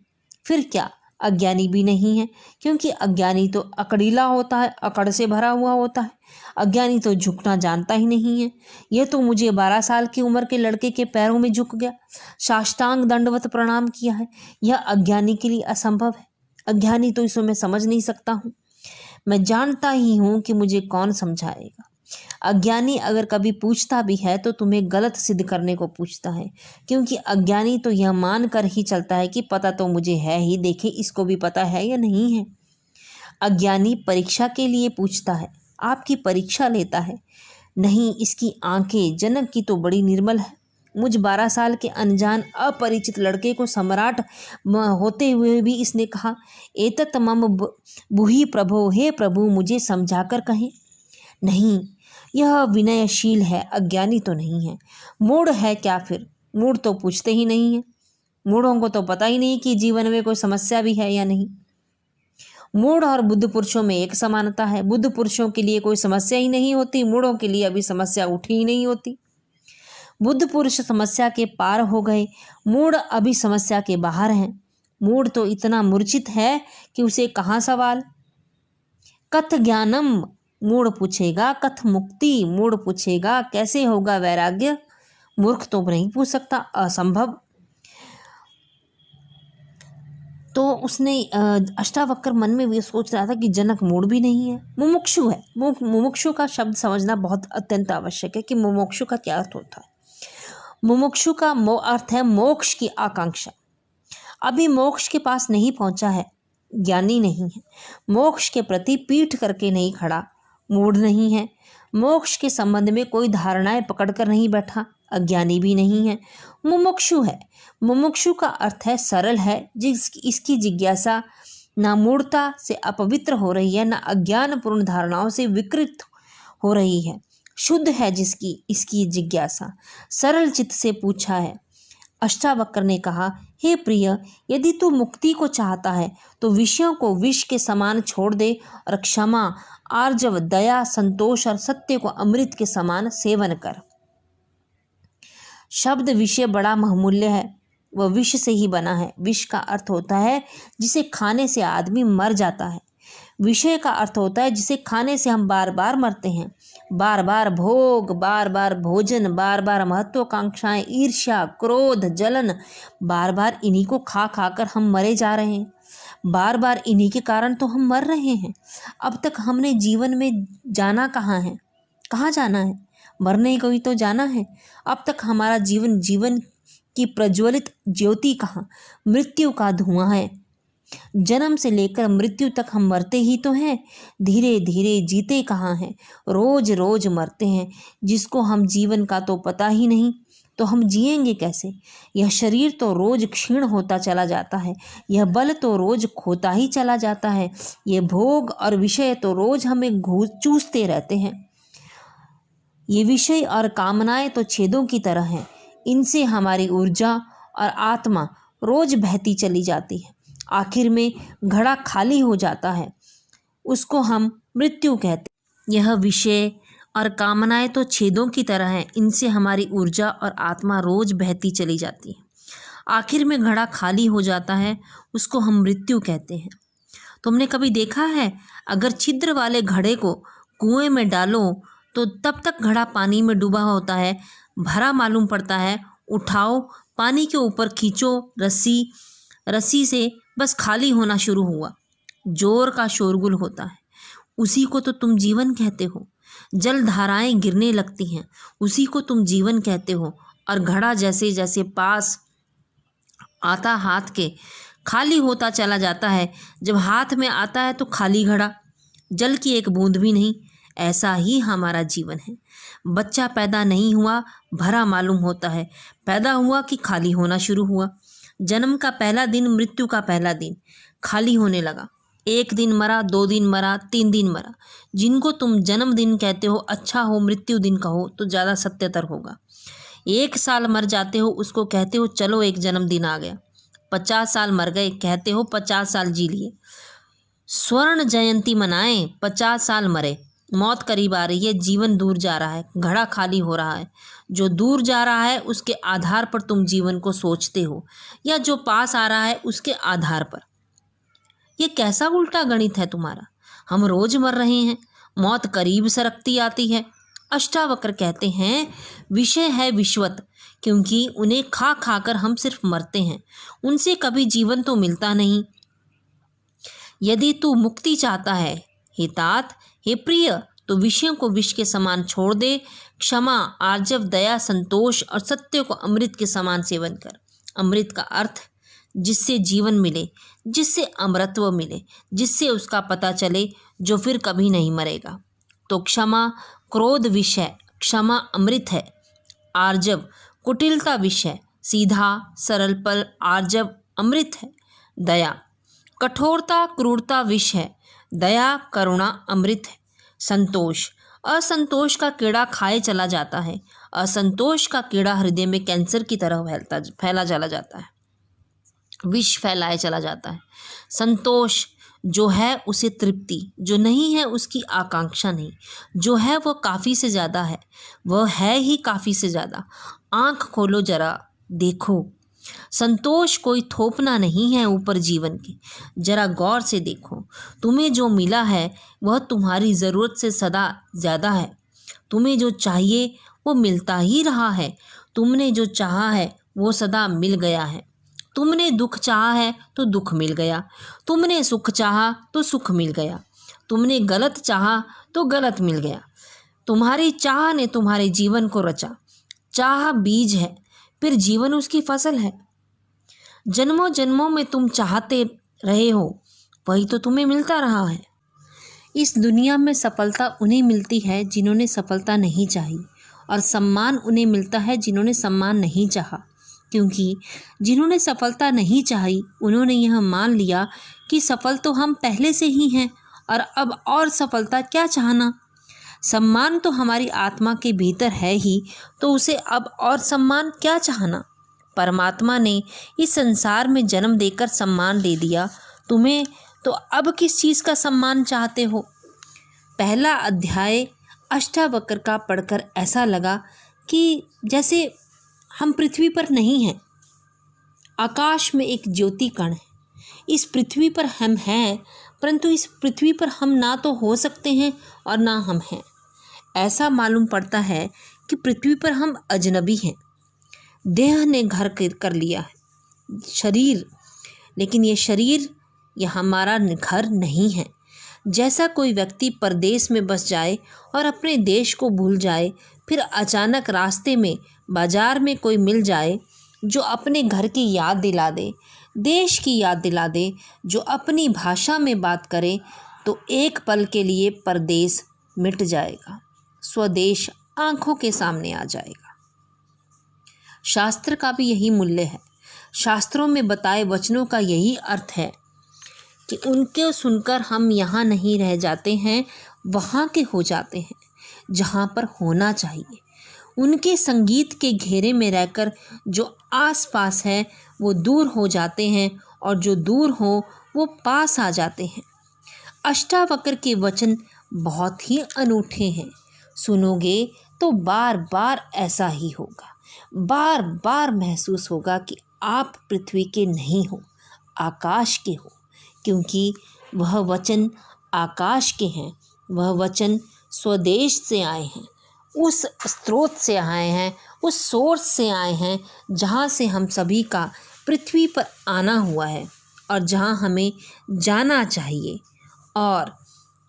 फिर क्या, अज्ञानी भी नहीं है, क्योंकि अज्ञानी तो अकड़ीला होता है, अकड़ से भरा हुआ होता है। अज्ञानी तो झुकना जानता ही नहीं है। यह तो मुझे 12 साल की उम्र के लड़के के पैरों में झुक गया, साष्टांग दंडवत प्रणाम किया है। यह अज्ञानी के लिए असंभव है। अज्ञानी तो इसको मैं समझ नहीं सकता हूँ। मैं जानता ही हूँ कि मुझे कौन समझाएगा। अज्ञानी अगर कभी पूछता भी है तो तुम्हें गलत सिद्ध करने को पूछता है, क्योंकि अज्ञानी तो यह मान कर ही चलता है कि पता तो मुझे है ही, देखे इसको भी पता है या नहीं है। अज्ञानी परीक्षा के लिए पूछता है, आपकी परीक्षा लेता है। नहीं, इसकी आंखें जनक की तो बड़ी निर्मल है। मुझ 12 साल के अनजान अपरिचित लड़के को सम्राट होते हुए भी इसने कहा, एतत् मम बुहि प्रभो, हे प्रभु मुझे समझाकर कहें। नहीं, यह विनयशील है, अज्ञानी तो नहीं है। मूढ़ है क्या फिर? मूढ़ तो पूछते ही नहीं है। मूढ़ों को तो पता ही नहीं कि जीवन में कोई समस्या भी है या नहीं। मूढ़ और बुद्ध पुरुषों में एक समानता है। बुद्ध पुरुषों के लिए कोई समस्या ही नहीं होती, मूढ़ों के लिए अभी समस्या उठी ही नहीं होती। बुद्ध पुरुष समस्या के पार हो गए, मूढ़ अभी समस्या के बाहर हैं। मूढ़ तो इतना मूर्छित है कि उसे कहाँ सवाल। कथ ज्ञानम, मूढ़ पूछेगा। कथ मुक्ति, मूढ़ पूछेगा कैसे होगा वैराग्य। मूर्ख तो नहीं पूछ सकता, असंभव। तो उसने अष्टावक्र मन में भी सोच रहा था कि जनक मूढ़ भी नहीं है, मुमुक्षु है। मुमुक्षु का शब्द समझना बहुत अत्यंत आवश्यक है कि मुमुक्षु का क्या अर्थ होता है। मुमुक्षु का अर्थ है मोक्ष की आकांक्षा। अभी मोक्ष के पास नहीं पहुंचा है, ज्ञानी नहीं है। मोक्ष के प्रति पीठ करके नहीं खड़ा, मूढ़ नहीं है। मोक्ष के संबंध में कोई धारणाएं पकड़कर नहीं बैठा, अज्ञानी भी नहीं है, मुमुक्षु है। मुमुक्षु का अर्थ है सरल है, इसकी जिज्ञासा ना मूढ़ता से अपवित्र हो रही है, ना अज्ञानपूर्ण धारणाओं से विकृत हो रही है। शुद्ध है जिसकी इसकी जिज्ञासा, सरल चित्त से पूछा है। अष्टावक्र ने कहा, हे प्रिय, यदि तू मुक्ति को चाहता है तो विषयों को विष के समान छोड़ दे और क्षमा, आर्जव, दया, संतोष और सत्य को अमृत के समान सेवन कर। शब्द विषय बड़ा बहुमूल्य है, वह विष से ही बना है। विष का अर्थ होता है जिसे खाने से आदमी मर जाता है। विषय का अर्थ होता है जिसे खाने से हम बार बार मरते हैं। बार बार भोग, बार बार भोजन, बार बार महत्वाकांक्षाएं, ईर्ष्या, क्रोध, जलन, बार बार इन्हीं को खा खा कर हम मरे जा रहे हैं। बार बार इन्हीं के कारण तो हम मर रहे हैं। अब तक हमने जीवन में जाना कहाँ है? कहाँ जाना है? मरने को ही तो जाना है। अब तक हमारा जीवन की प्रज्वलित ज्योति कहाँ? मृत्यु का धुआं है। जन्म से लेकर मृत्यु तक हम मरते ही तो हैं, धीरे धीरे जीते कहाँ हैं? रोज रोज मरते हैं। जिसको हम जीवन का तो पता ही नहीं, तो हम जिएंगे कैसे? यह शरीर तो रोज क्षीण होता चला जाता है, यह बल तो रोज खोता ही चला जाता है, ये भोग और विषय तो रोज हमें चूसते रहते हैं। ये विषय और कामनाएं तो छेदों की तरह हैं, इनसे हमारी ऊर्जा और आत्मा रोज बहती चली जाती है। आखिर में घड़ा खाली हो जाता है, उसको हम मृत्यु कहते हैं। यह विषय और कामनाएं तो छेदों की तरह हैं, इनसे हमारी ऊर्जा और आत्मा रोज बहती चली जाती है। आखिर में घड़ा खाली हो जाता है, उसको हम मृत्यु कहते हैं। तुमने कभी देखा है, अगर छिद्र वाले घड़े को कुएं में डालो तो तब तक घड़ा पानी में डूबा होता है, भरा मालूम पड़ता है। उठाओ, पानी के ऊपर खींचो रस्सी से, बस खाली होना शुरू हुआ। जोर का शोरगुल होता है, उसी को तो तुम जीवन कहते हो। जल धाराएं गिरने लगती हैं, उसी को तुम जीवन कहते हो। और घड़ा जैसे जैसे पास आता हाथ के खाली होता चला जाता है, जब हाथ में आता है तो खाली घड़ा, जल की एक बूंद भी नहीं। ऐसा ही हमारा जीवन है। बच्चा पैदा नहीं हुआ भरा मालूम होता है, पैदा हुआ कि खाली होना शुरू हुआ। जन्म का पहला दिन, मृत्यु का पहला दिन, खाली होने लगा। 1 दिन मरा, 2 दिन मरा, 3 दिन मरा। जिनको तुम जन्मदिन कहते हो, अच्छा हो मृत्यु दिन कहो तो ज़्यादा सत्यतर होगा। 1 साल मर जाते हो, उसको कहते हो चलो एक जन्मदिन आ गया। 50 साल मर गए, कहते हो 50 साल जी लिए। स्वर्ण जयंती मनाएं, 50 साल मरे। मौत करीब आ रही है, जीवन दूर जा रहा है, घड़ा खाली हो रहा है। जो दूर जा रहा है उसके आधार पर तुम जीवन को सोचते हो, या जो पास आ रहा है उसके आधार पर। ये कैसा उल्टा गणित है तुम्हारा। हम रोज मर रहे हैं, मौत करीब सरकती आती है। अष्टावक्र कहते हैं विषय है विश्वत, क्योंकि उन्हें खा खा कर हम सिर्फ मरते हैं, उनसे कभी जीवन तो मिलता नहीं। यदि तू मुक्ति चाहता है हे तात, हे प्रिय, तो विषयों को विष के समान छोड़ दे। क्षमा, आर्जव, दया, संतोष और सत्य को अमृत के समान सेवन कर। अमृत का अर्थ जिससे जीवन मिले, जिससे अमरत्व मिले, जिससे उसका पता चले, जो फिर कभी नहीं मरेगा। तो क्षमा क्रोध विष है, क्षमा अमृत है। आर्जव कुटिलता विष है, सीधा सरल पर आर्जव अमृत है। दया कठोरता क्रूरता विष है, दया करुणा अमृत है। संतोष असंतोष का कीड़ा खाए चला जाता है, असंतोष का कीड़ा हृदय में कैंसर की तरह फैला चला जाता है, विष फैलाए चला जाता है। संतोष जो है उसे तृप्ति, जो नहीं है उसकी आकांक्षा नहीं, जो है वह काफ़ी से ज़्यादा है, वह है ही काफ़ी से ज़्यादा। आँख खोलो जरा देखो, संतोष कोई थोपना नहीं है ऊपर जीवन के। जरा गौर से देखो, तुम्हें जो मिला है वह तुम्हारी ज़रूरत से सदा ज़्यादा है। तुम्हें जो चाहिए वो मिलता ही रहा है, तुमने जो चाहा है वो सदा मिल गया है। तुमने दुख चाहा है तो दुख मिल गया, तुमने सुख चाहा तो सुख मिल गया, तुमने गलत चाहा तो गलत मिल गया। तुम्हारी चाह ने तुम्हारे जीवन को रचा। चाह बीज है, फिर जीवन उसकी फसल है। जन्मों जन्मों में तुम चाहते रहे हो, वही तो तुम्हें मिलता रहा है। इस दुनिया में सफलता उन्हें मिलती है जिन्होंने सफलता नहीं चाही, और सम्मान उन्हें मिलता है जिन्होंने सम्मान नहीं चाहा। क्योंकि जिन्होंने सफलता नहीं चाही, उन्होंने यह मान लिया कि सफल तो हम पहले से ही हैं, और अब और सफलता क्या चाहना। सम्मान तो हमारी आत्मा के भीतर है ही, तो उसे अब और सम्मान क्या चाहना। परमात्मा ने इस संसार में जन्म देकर सम्मान दे दिया तुम्हें, तो अब किस चीज़ का सम्मान चाहते हो। पहला अध्याय अष्टावक्र का पढ़कर ऐसा लगा कि जैसे हम पृथ्वी पर नहीं हैं, आकाश में एक ज्योति कण है। इस पृथ्वी पर हम हैं, परंतु इस पृथ्वी पर हम ना तो हो सकते हैं और ना हम हैं। ऐसा मालूम पड़ता है कि पृथ्वी पर हम अजनबी हैं। देह ने घर कर लिया है, शरीर, लेकिन ये शरीर यह हमारा घर नहीं है। जैसा कोई व्यक्ति परदेश में बस जाए और अपने देश को भूल जाए, फिर अचानक रास्ते में बाजार में कोई मिल जाए जो अपने घर की याद दिला दे, देश की याद दिला दे, जो अपनी भाषा में बात करे, तो एक पल के लिए परदेश मिट जाएगा, स्वदेश आंखों के सामने आ जाएगा। शास्त्र का भी यही मूल्य है। शास्त्रों में बताए वचनों का यही अर्थ है कि उनके सुनकर हम यहाँ नहीं रह जाते हैं, वहाँ के हो जाते हैं जहाँ पर होना चाहिए। उनके संगीत के घेरे में रहकर जो आसपास है वो दूर हो जाते हैं, और जो दूर हो वो पास आ जाते हैं। अष्टावक्र के वचन बहुत ही अनूठे हैं। सुनोगे तो बार बार ऐसा ही होगा, बार बार महसूस होगा कि आप पृथ्वी के नहीं हो, आकाश के हो, क्योंकि वह वचन आकाश के हैं। वह वचन स्वदेश से आए हैं, उस स्रोत से आए हैं, उस सोर्स से आए हैं जहाँ से हम सभी का पृथ्वी पर आना हुआ है। और जहाँ हमें जाना चाहिए, और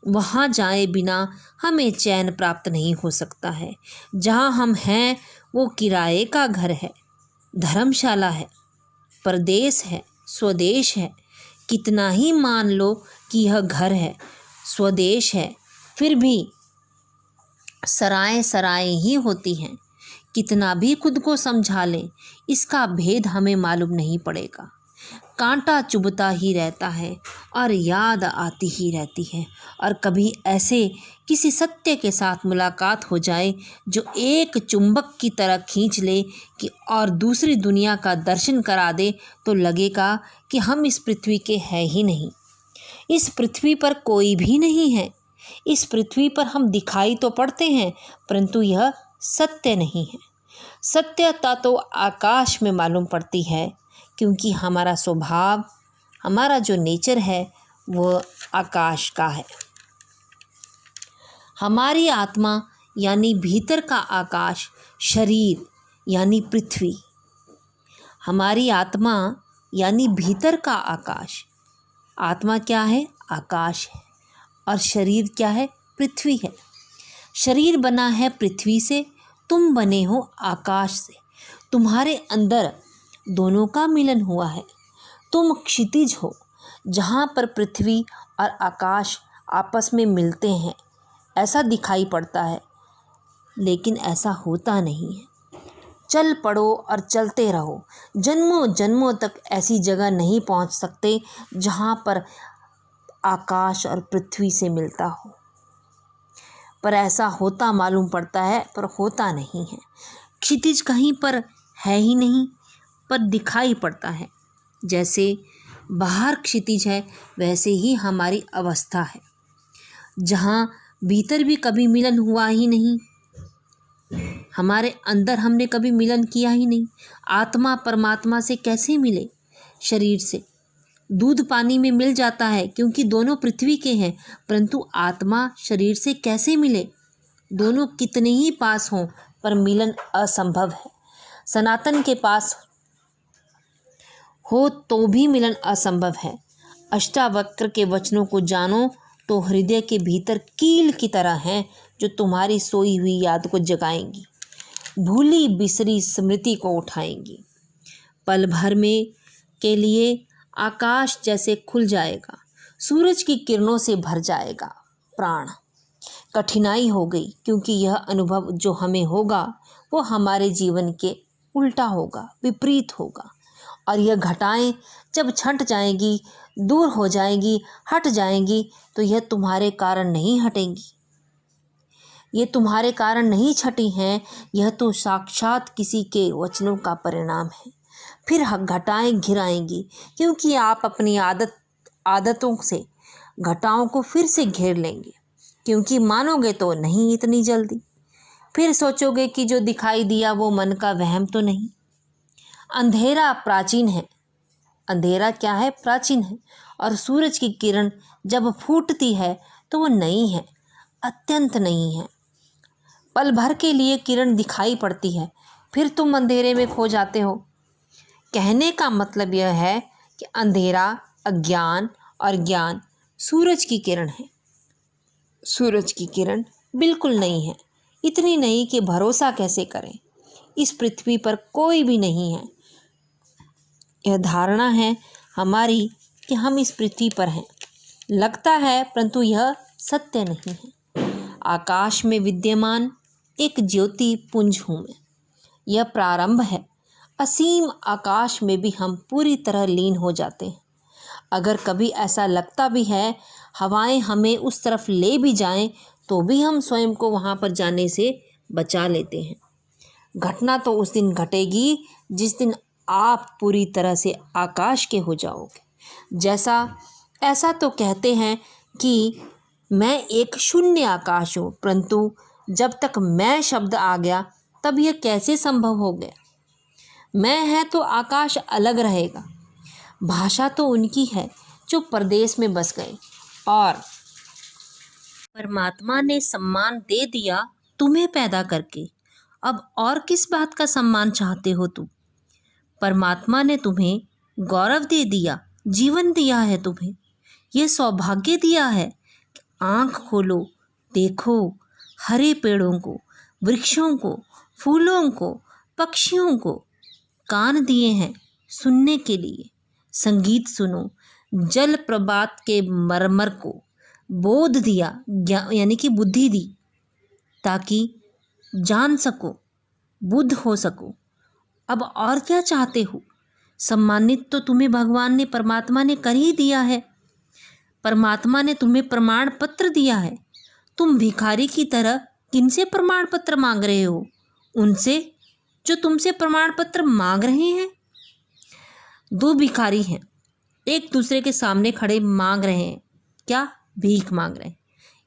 वहाँ जाए बिना हमें चैन प्राप्त नहीं हो सकता है। जहाँ हम हैं वो किराए का घर है, धर्मशाला है, परदेश है, स्वदेश है। कितना ही मान लो कि यह घर है, स्वदेश है, फिर भी सराय सराय ही होती हैं। कितना भी खुद को समझा लें, इसका भेद हमें मालूम नहीं पड़ेगा। कांटा चुभता ही रहता है और याद आती ही रहती है। और कभी ऐसे किसी सत्य के साथ मुलाकात हो जाए जो एक चुंबक की तरह खींच ले कि और दूसरी दुनिया का दर्शन करा दे, तो लगेगा कि हम इस पृथ्वी के हैं ही नहीं। इस पृथ्वी पर कोई भी नहीं है। इस पृथ्वी पर हम दिखाई तो पड़ते हैं, परंतु यह सत्य नहीं है। सत्यता तो आकाश में मालूम पड़ती है, क्योंकि हमारा स्वभाव, हमारा जो नेचर है वो आकाश का है। हमारी आत्मा यानी भीतर का आकाश, शरीर यानी पृथ्वी। हमारी आत्मा यानी भीतर का आकाश। आत्मा क्या है? आकाश है। और शरीर क्या है? पृथ्वी है। शरीर बना है पृथ्वी से, तुम बने हो आकाश से। तुम्हारे अंदर दोनों का मिलन हुआ है। तुम क्षितिज हो, जहाँ पर पृथ्वी और आकाश आपस में मिलते हैं। ऐसा दिखाई पड़ता है, लेकिन ऐसा होता नहीं है। चल पड़ो और चलते रहो, जन्मों जन्मों तक ऐसी जगह नहीं पहुँच सकते जहाँ पर आकाश और पृथ्वी से मिलता हो। पर ऐसा होता मालूम पड़ता है, पर होता नहीं है। क्षितिज कहीं पर है ही नहीं, पर दिखाई पड़ता है। जैसे बाहर क्षितिज है, वैसे ही हमारी अवस्था है, जहाँ भीतर भी कभी मिलन हुआ ही नहीं। हमारे अंदर हमने कभी मिलन किया ही नहीं। आत्मा परमात्मा से कैसे मिले? शरीर से। दूध पानी में मिल जाता है, क्योंकि दोनों पृथ्वी के हैं, परंतु आत्मा शरीर से कैसे मिले? दोनों कितने ही पास हों, पर मिलन असंभव है। सनातन के पास हो तो भी मिलन असंभव है। अष्टावक्र के वचनों को जानो तो हृदय के भीतर कील की तरह हैं, जो तुम्हारी सोई हुई याद को जगाएंगी, भूली बिसरी स्मृति को उठाएंगी। पल भर में के लिए आकाश जैसे खुल जाएगा, सूरज की किरणों से भर जाएगा प्राण। कठिनाई हो गई, क्योंकि यह अनुभव जो हमें होगा वो हमारे जीवन के उल्टा होगा, विपरीत होगा। और यह घटाएं जब छंट जाएंगी, दूर हो जाएंगी, हट जाएंगी, तो यह तुम्हारे कारण नहीं हटेंगी, ये तुम्हारे कारण नहीं छटी हैं। यह तो साक्षात किसी के वचनों का परिणाम है। फिर घटाएं घिर आएंगी, क्योंकि आप अपनी आदतों से घटाओं को फिर से घेर लेंगे, क्योंकि मानोगे तो नहीं इतनी जल्दी। फिर सोचोगे कि जो दिखाई दिया वो मन का वहम तो नहीं। अंधेरा प्राचीन है। अंधेरा क्या है? प्राचीन है। और सूरज की किरण जब फूटती है तो वो नई है, अत्यंत नई है। पल भर के लिए किरण दिखाई पड़ती है, फिर तुम अंधेरे में खो जाते हो। कहने का मतलब यह है कि अंधेरा, अज्ञान और ज्ञान सूरज की किरण है। सूरज की किरण बिल्कुल नहीं है, इतनी नहीं कि भरोसा कैसे करें। इस पृथ्वी पर कोई भी नहीं है। यह धारणा है हमारी कि हम इस पृथ्वी पर हैं, लगता है, परंतु यह सत्य नहीं है। आकाश में विद्यमान एक ज्योति पुंज हूँ मैं। यह प्रारंभ है। असीम आकाश में भी हम पूरी तरह लीन हो जाते हैं। अगर कभी ऐसा लगता भी है हवाएं हमें उस तरफ ले भी जाएं, तो भी हम स्वयं को वहाँ पर जाने से बचा लेते हैं। घटना तो उस दिन घटेगी जिस दिन आप पूरी तरह से आकाश के हो जाओगे। ऐसा तो कहते हैं कि मैं एक शून्य आकाश हूँ, परंतु जब तक मैं शब्द आ गया तब यह कैसे संभव हो गया? मैं है तो आकाश अलग रहेगा। भाषा तो उनकी है जो परदेश में बस गए, और परमात्मा ने सम्मान दे दिया तुम्हें पैदा करके। अब और किस बात का सम्मान चाहते हो तुम? परमात्मा ने तुम्हें गौरव दे दिया जीवन दिया है तुम्हें, यह सौभाग्य दिया है कि आँख खोलो, देखो हरे पेड़ों को, वृक्षों को, फूलों को, पक्षियों को। कान दिए हैं सुनने के लिए, संगीत सुनो। जल प्रपात के मरमर को बोध दिया, यानी कि बुद्धि दी, ताकि जान सको, बुद्ध हो सको। अब और क्या चाहते हो? सम्मानित तो तुम्हें भगवान ने, परमात्मा ने कर ही दिया है। परमात्मा ने तुम्हें प्रमाण पत्र दिया है। तुम भिखारी की तरह किनसे प्रमाण पत्र मांग रहे हो? उनसे जो तुमसे प्रमाण पत्र मांग रहे हैं। दो भिखारी हैं, एक दूसरे के सामने खड़े मांग रहे हैं। क्या? भीख मांग रहे हैं।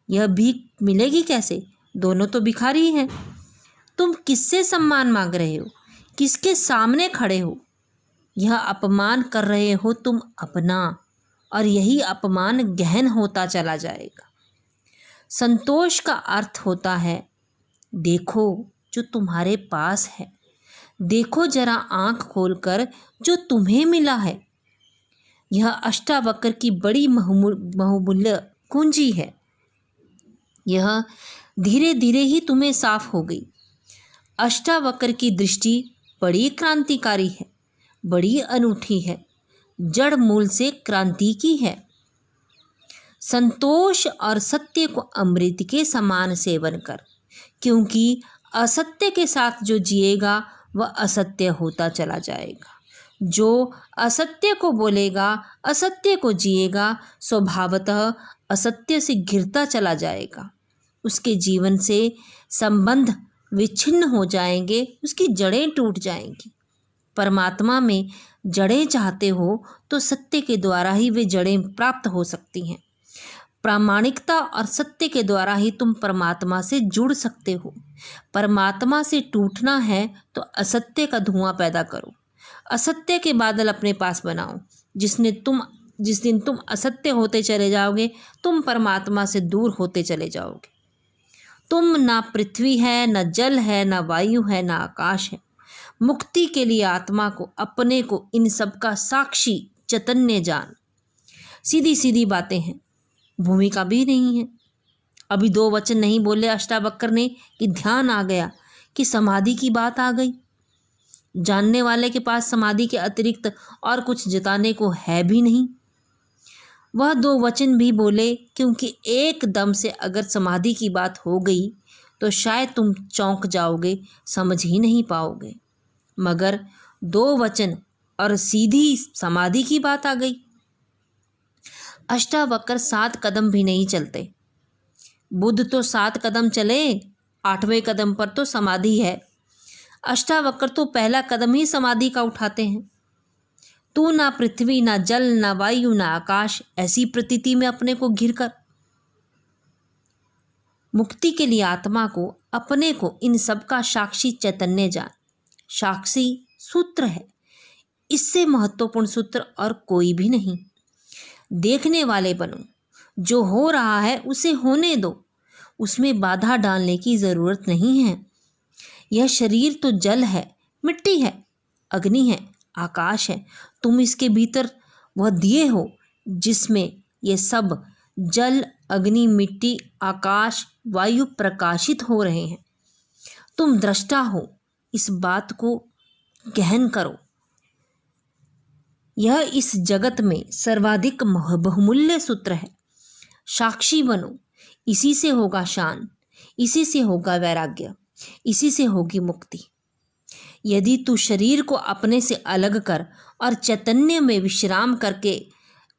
यह भीख मिलेगी कैसे? दोनों तो भिखारी हैं। तुम किससे सम्मान मांग रहे हो? किसके सामने खड़े हो? यह अपमान कर रहे हो तुम अपना, और यही अपमान गहन होता चला जाएगा। संतोष का अर्थ होता है देखो जो तुम्हारे पास है, देखो जरा आँख खोलकर जो तुम्हें मिला है। यह अष्टावक्र की बड़ी बहुमूल्य कुंजी है। यह धीरे धीरे ही तुम्हें साफ हो गई। अष्टावक्र की दृष्टि बड़ी क्रांतिकारी है, बड़ी अनूठी है, जड़ मूल से क्रांति की है। संतोष और सत्य को अमृत के समान सेवन कर, क्योंकि असत्य के साथ जो जिएगा वह असत्य होता चला जाएगा। जो असत्य को बोलेगा, असत्य को जिएगा, स्वभावतः असत्य से घिरता चला जाएगा। उसके जीवन से संबंध विच्छिन्न हो जाएंगे, उसकी जड़ें टूट जाएंगी। परमात्मा में जड़ें चाहते हो तो सत्य के द्वारा ही वे जड़ें प्राप्त हो सकती हैं। प्रामाणिकता और सत्य के द्वारा ही तुम परमात्मा से जुड़ सकते हो। परमात्मा से टूटना है तो असत्य का धुआं पैदा करो, असत्य के बादल अपने पास बनाओ। जिस दिन तुम असत्य होते चले जाओगे, तुम परमात्मा से दूर होते चले जाओगे। तुम ना पृथ्वी है, ना जल है, ना वायु है, ना आकाश है। मुक्ति के लिए आत्मा को, अपने को, इन सब का साक्षी चैतन्य जान। सीधी सीधी बातें हैं, भूमिका भी नहीं है। अभी दो वचन नहीं बोले अष्टावक्र ने कि ध्यान आ गया, कि समाधि की बात आ गई। जानने वाले के पास समाधि के अतिरिक्त और कुछ जताने को है भी नहीं। वह दो वचन भी बोले क्योंकि एकदम से अगर समाधि की बात हो गई तो शायद तुम चौंक जाओगे, समझ ही नहीं पाओगे। मगर दो वचन और सीधी समाधि की बात आ गई। अष्टावक्र 7 कदम भी नहीं चलते। बुद्ध तो 7 कदम चले, 8वें कदम पर तो समाधि है। अष्टावक्र तो पहला कदम ही समाधि का उठाते हैं। तू ना पृथ्वी, ना जल, ना वायु, ना आकाश, ऐसी प्रतीति में अपने को घिर कर। मुक्ति के लिए आत्मा को, अपने को, इन सब का साक्षी चैतन्य जान। साक्षी सूत्र है, इससे महत्वपूर्ण सूत्र और कोई भी नहीं। देखने वाले बनो, जो हो रहा है उसे होने दो, उसमें बाधा डालने की ज़रूरत नहीं है। यह शरीर तो जल है, मिट्टी है, अग्नि है, आकाश है। तुम इसके भीतर वह दिए हो जिसमें ये सब जल, अग्नि, मिट्टी, आकाश, वायु प्रकाशित हो रहे हैं। तुम दृष्टा हो, इस बात को गहन करो। यह इस जगत में सर्वाधिक बहुमूल्य सूत्र है। साक्षी बनो, इसी से होगा शान, इसी से होगा वैराग्य, इसी से होगी मुक्ति। यदि तू शरीर को अपने से अलग कर और चैतन्य में विश्राम करके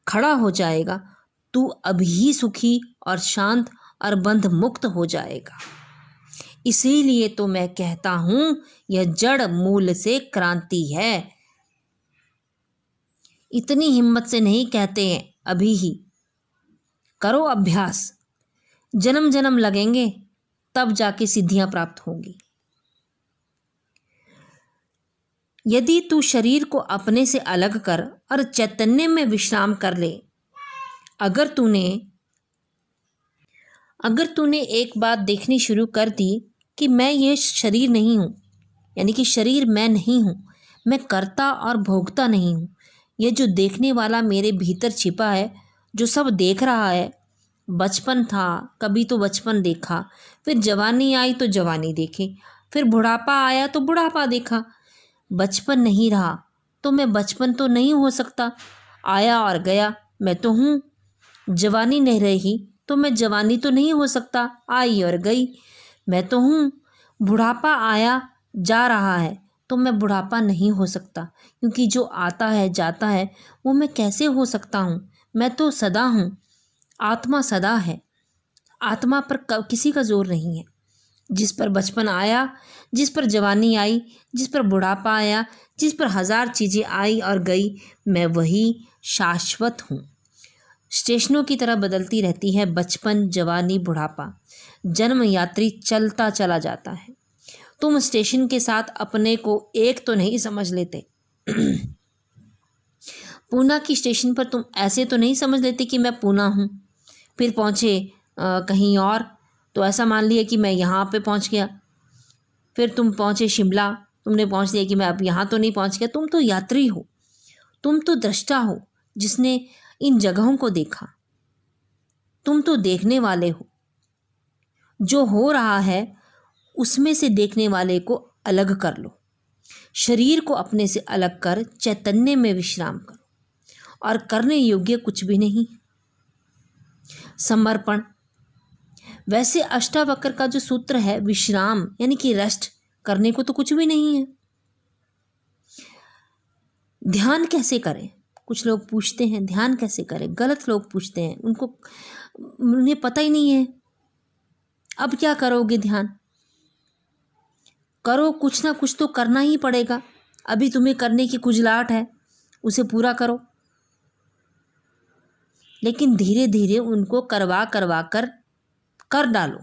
खड़ा हो जाएगा, तू अभी ही सुखी और शांत और बंध मुक्त हो जाएगा। इसीलिए तो मैं कहता हूँ यह जड़ मूल से क्रांति है। इतनी हिम्मत से नहीं कहते हैं, अभी ही करो अभ्यास। जन्म जन्म लगेंगे तब जाके सिद्धियां प्राप्त होंगी। यदि तू शरीर को अपने से अलग कर और चैतन्य में विश्राम कर ले, अगर तूने एक बात देखनी शुरू कर दी कि मैं ये शरीर नहीं हूँ, यानी कि शरीर मैं नहीं हूँ, मैं कर्ता और भोगता नहीं हूँ, ये जो देखने वाला मेरे भीतर छिपा है, जो सब देख रहा है। बचपन था, कभी तो बचपन देखा, फिर जवानी आई तो जवानी देखी, फिर बुढ़ापा आया तो बुढ़ापा देखा। बचपन नहीं रहा तो मैं बचपन तो नहीं हो सकता। आया और गया, मैं तो हूँ। जवानी नहीं रही तो मैं जवानी तो नहीं हो सकता। आई और गई, मैं तो हूँ। बुढ़ापा आया जा रहा है तो मैं बुढ़ापा नहीं हो सकता, क्योंकि जो आता है जाता है वो मैं कैसे हो सकता हूँ। मैं तो सदा हूँ। आत्मा सदा है। आत्मा पर किसी का जोर नहीं है। जिस पर बचपन आया, जिस पर जवानी आई, जिस पर बुढ़ापा आया, जिस पर हजार चीज़ें आई और गई, मैं वही शाश्वत हूँ। स्टेशनों की तरह बदलती रहती है बचपन, जवानी, बुढ़ापा। जन्म यात्री चलता चला जाता है। तुम स्टेशन के साथ अपने को एक तो नहीं समझ लेते। पूना की स्टेशन पर तुम ऐसे तो नहीं समझ लेते कि मैं पूना हूँ। फिर पहुँचे कहीं और तो ऐसा मान लिया कि मैं यहाँ पे पहुँच गया। फिर तुम पहुँचे शिमला, तुमने पहुँच लिया कि मैं अब यहाँ तो नहीं पहुँच गया। तुम तो यात्री हो, तुम तो दृष्टा हो जिसने इन जगहों को देखा। तुम तो देखने वाले हो। जो हो रहा है उसमें से देखने वाले को अलग कर लो। शरीर को अपने से अलग कर चैतन्य में विश्राम करो, और करने योग्य कुछ भी नहीं। समर्पण। वैसे अष्टावक्र का जो सूत्र है विश्राम, यानी कि रेस्ट, करने को तो कुछ भी नहीं है। ध्यान कैसे करें, कुछ लोग पूछते हैं ध्यान कैसे करें। गलत लोग पूछते हैं, उन्हें पता ही नहीं है। अब क्या करोगे ध्यान? करो, कुछ ना कुछ तो करना ही पड़ेगा। अभी तुम्हें करने की खुजलाहट है, उसे पूरा करो। लेकिन धीरे धीरे उनको करवा करवा कर डालो।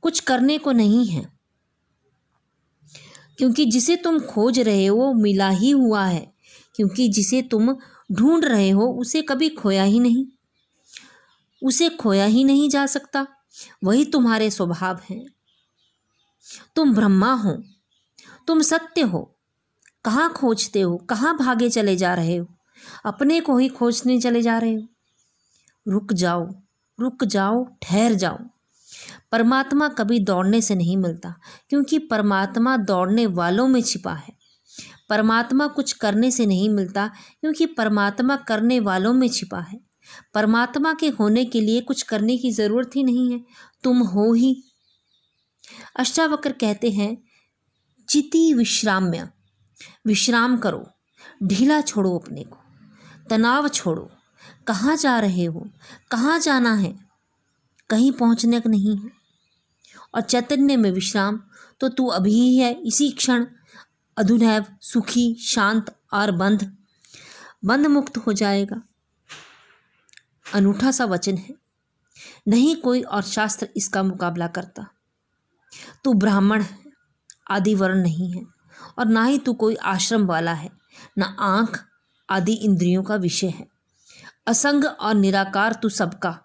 कुछ करने को नहीं है, क्योंकि जिसे तुम खोज रहे हो वो मिला ही हुआ है। क्योंकि जिसे तुम ढूंढ रहे हो उसे कभी खोया ही नहीं, उसे खोया ही नहीं जा सकता। वही तुम्हारे स्वभाव है। तुम ब्रह्मा हो, तुम सत्य हो। कहाँ खोजते हो, कहाँ भागे चले जा रहे हो? अपने को ही खोजने चले जा रहे हो। रुक जाओ, रुक जाओ, ठहर जाओ। परमात्मा कभी दौड़ने से नहीं मिलता, क्योंकि परमात्मा दौड़ने वालों में छिपा है। परमात्मा कुछ करने से नहीं मिलता, क्योंकि परमात्मा करने वालों में छिपा है। परमात्मा के होने के लिए कुछ करने की जरूरत ही नहीं है, तुम हो ही। अष्टावक्र कहते हैं चिति विश्राम्य, विश्राम करो, ढीला छोड़ो अपने को, तनाव छोड़ो। कहाँ जा रहे हो, कहाँ जाना है? कहीं पहुँचने का नहीं है। और चैतन्य में विश्राम तो तू अभी ही है, इसी क्षण अधुनैव सुखी, शांत और बंध मुक्त हो जाएगा। अनूठा सा वचन है, नहीं कोई और शास्त्र इसका मुकाबला करता। तू ब्राह्मण है, आदि वर्ण नहीं है, और ना ही तू कोई आश्रम वाला है, ना आँख आदि इंद्रियों का विषय है। असंग और निराकार तू सबका,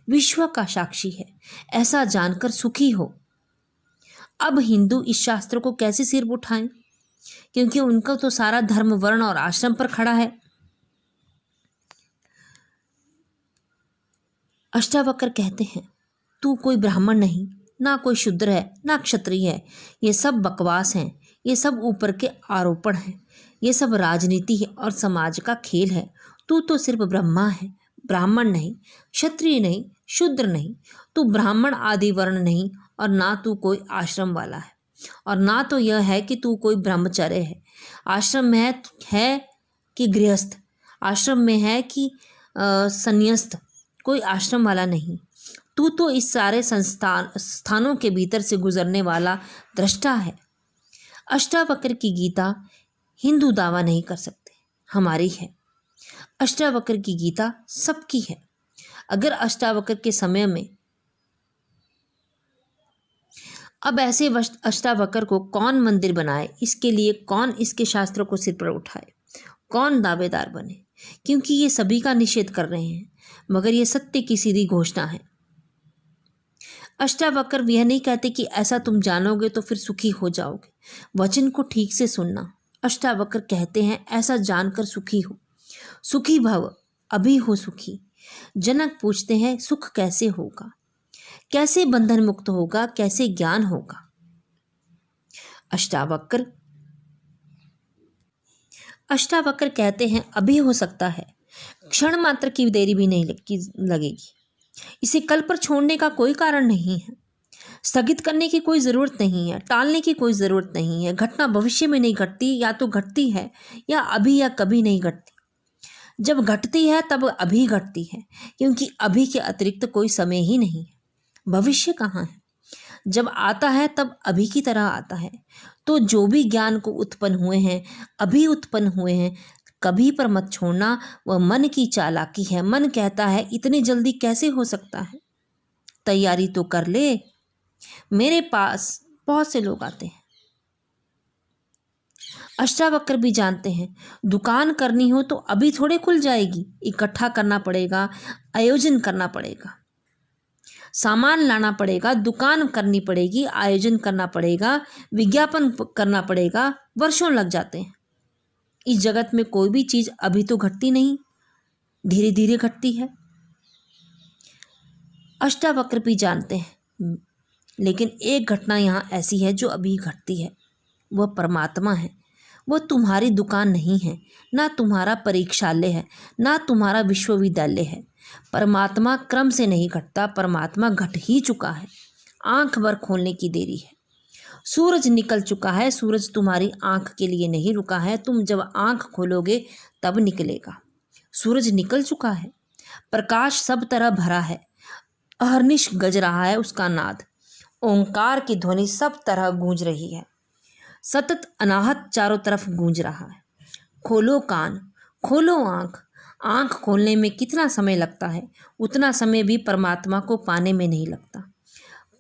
विश्व का साक्षी है। ऐसा जानकर सुखी हो। अब हिंदू इस शास्त्र को कैसे सिर उठाएं, क्योंकि उनका तो सारा धर्म वर्ण और आश्रम पर खड़ा है। अष्टावक्र कहते हैं तू कोई ब्राह्मण नहीं, ना कोई शूद्र है, ना क्षत्रिय है। ये सब बकवास हैं, ये सब ऊपर के आरोपण हैं, ये सब राजनीति है और समाज का खेल है। तू तो सिर्फ ब्रह्मा है, ब्राह्मण नहीं, क्षत्रिय नहीं, शूद्र नहीं। तू ब्राह्मण आदि वर्ण नहीं, और ना तू कोई आश्रम वाला है, और ना तो यह है कि तू कोई ब्रह्मचर्य है। आश्रम में है कि गृहस्थ, आश्रम में है कि संन्यास्त, कोई आश्रम वाला नहीं। तू तो इस सारे स्थानों के भीतर से गुजरने वाला दृष्टा है। अष्टावक्र की गीता हिंदू दावा नहीं कर सकते, हमारी है। अष्टावक्र की गीता सबकी है। अगर अष्टावक्र के समय में अब ऐसे अष्टावक्र को कौन मंदिर बनाए, इसके लिए कौन इसके शास्त्रों को सिर पर उठाए, कौन दावेदार बने? क्योंकि ये सभी का निषेध कर रहे हैं, मगर ये सत्य की सीधी घोषणा है। अष्टावक्र यह नहीं कहते कि ऐसा तुम जानोगे तो फिर सुखी हो जाओगे। वचन को ठीक से सुनना, अष्टावक्र कहते हैं, ऐसा जानकर सुखी हो, सुखी भव, अभी हो सुखी। जनक पूछते हैं, सुख कैसे होगा, कैसे बंधन मुक्त होगा, कैसे ज्ञान होगा। अष्टावक्र कहते हैं, अभी हो सकता है, क्षण मात्र की देरी भी नहीं लगेगी। इसे कल पर छोड़ने का कोई कारण नहीं है, स्थगित करने की कोई ज़रूरत नहीं है, टालने की कोई ज़रूरत नहीं है। घटना भविष्य में नहीं घटती, या तो घटती है या अभी या कभी नहीं घटती। जब घटती है तब अभी घटती है, क्योंकि अभी के अतिरिक्त कोई समय ही नहीं है। भविष्य कहाँ है? जब आता है तब अभी की तरह आता है। तो जो भी ज्ञान को उत्पन्न हुए हैं, अभी उत्पन्न हुए हैं, कभी पर मत छोड़ना। वह मन की चालाकी है। मन कहता है, इतनी जल्दी कैसे हो सकता है, तैयारी तो कर ले। मेरे पास बहुत से लोग आते हैं। अष्टावक्र भी जानते हैं, दुकान करनी हो तो अभी थोड़े खुल जाएगी, इकट्ठा करना पड़ेगा, आयोजन करना पड़ेगा, सामान लाना पड़ेगा, दुकान करनी पड़ेगी, आयोजन करना पड़ेगा, विज्ञापन करना पड़ेगा, वर्षों लग जाते हैं। इस जगत में कोई भी चीज़ अभी तो घटती नहीं, धीरे धीरे घटती है। अष्टावक्र भी जानते हैं, लेकिन एक घटना यहाँ ऐसी है जो अभी घटती है। वह परमात्मा है। वह तुम्हारी दुकान नहीं है, ना तुम्हारा परीक्षालय है, ना तुम्हारा विश्वविद्यालय है। परमात्मा क्रम से नहीं घटता, परमात्मा घट ही चुका है। आंख भर खोलने की देरी है। सूरज निकल चुका है, सूरज तुम्हारी आंख के लिए नहीं रुका है। तुम जब आंख खोलोगे तब निकलेगा। सूरज निकल चुका है, प्रकाश सब तरह भरा है। अहर्निश गज रहा है उसका नाद, ओंकार की ध्वनि सब तरह गूंज रही है। सतत अनाहत चारों तरफ गूंज रहा है। खोलो कान, खोलो आंख। आंख खोलने में कितना समय लगता है, उतना समय भी परमात्मा को पाने में नहीं लगता।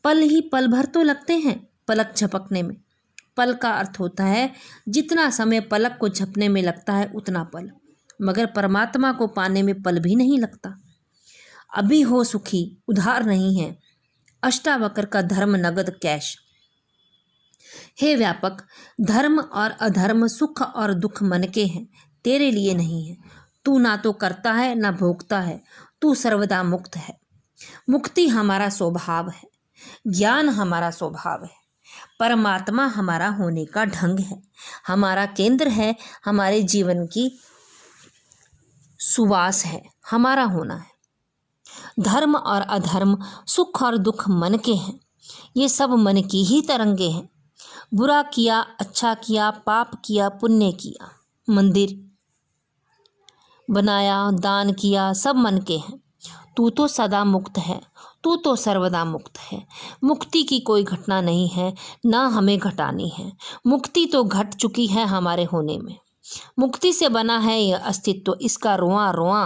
पल ही पल भर तो लगते हैं पलक झपकने में। पल का अर्थ होता है जितना समय पलक को झपने में लगता है उतना पल, मगर परमात्मा को पाने में पल भी नहीं लगता। अभी हो सुखी, उधार नहीं है। अष्टावक्र का धर्म नगद कैश। हे व्यापक, धर्म और अधर्म, सुख और दुख मन के हैं, तेरे लिए नहीं है। तू ना तो करता है ना भोगता है, तू सर्वदा मुक्त है। मुक्ति हमारा स्वभाव है, ज्ञान हमारा स्वभाव है, परमात्मा हमारा होने का ढंग है, हमारा केंद्र है, हमारे जीवन की सुवास है, हमारा होना है। धर्म और अधर्म, सुख और दुख मन के हैं। ये सब मन की ही तरंगे हैं। बुरा किया, अच्छा किया, पाप किया, पुण्य किया, मंदिर बनाया, दान किया, सब मन के हैं। तू तो सदा मुक्त है, तू तो सर्वदा मुक्त है। मुक्ति की कोई घटना नहीं है, ना हमें घटानी है। मुक्ति तो घट चुकी है हमारे होने में। मुक्ति से बना है यह अस्तित्व, इसका रोआ रोआ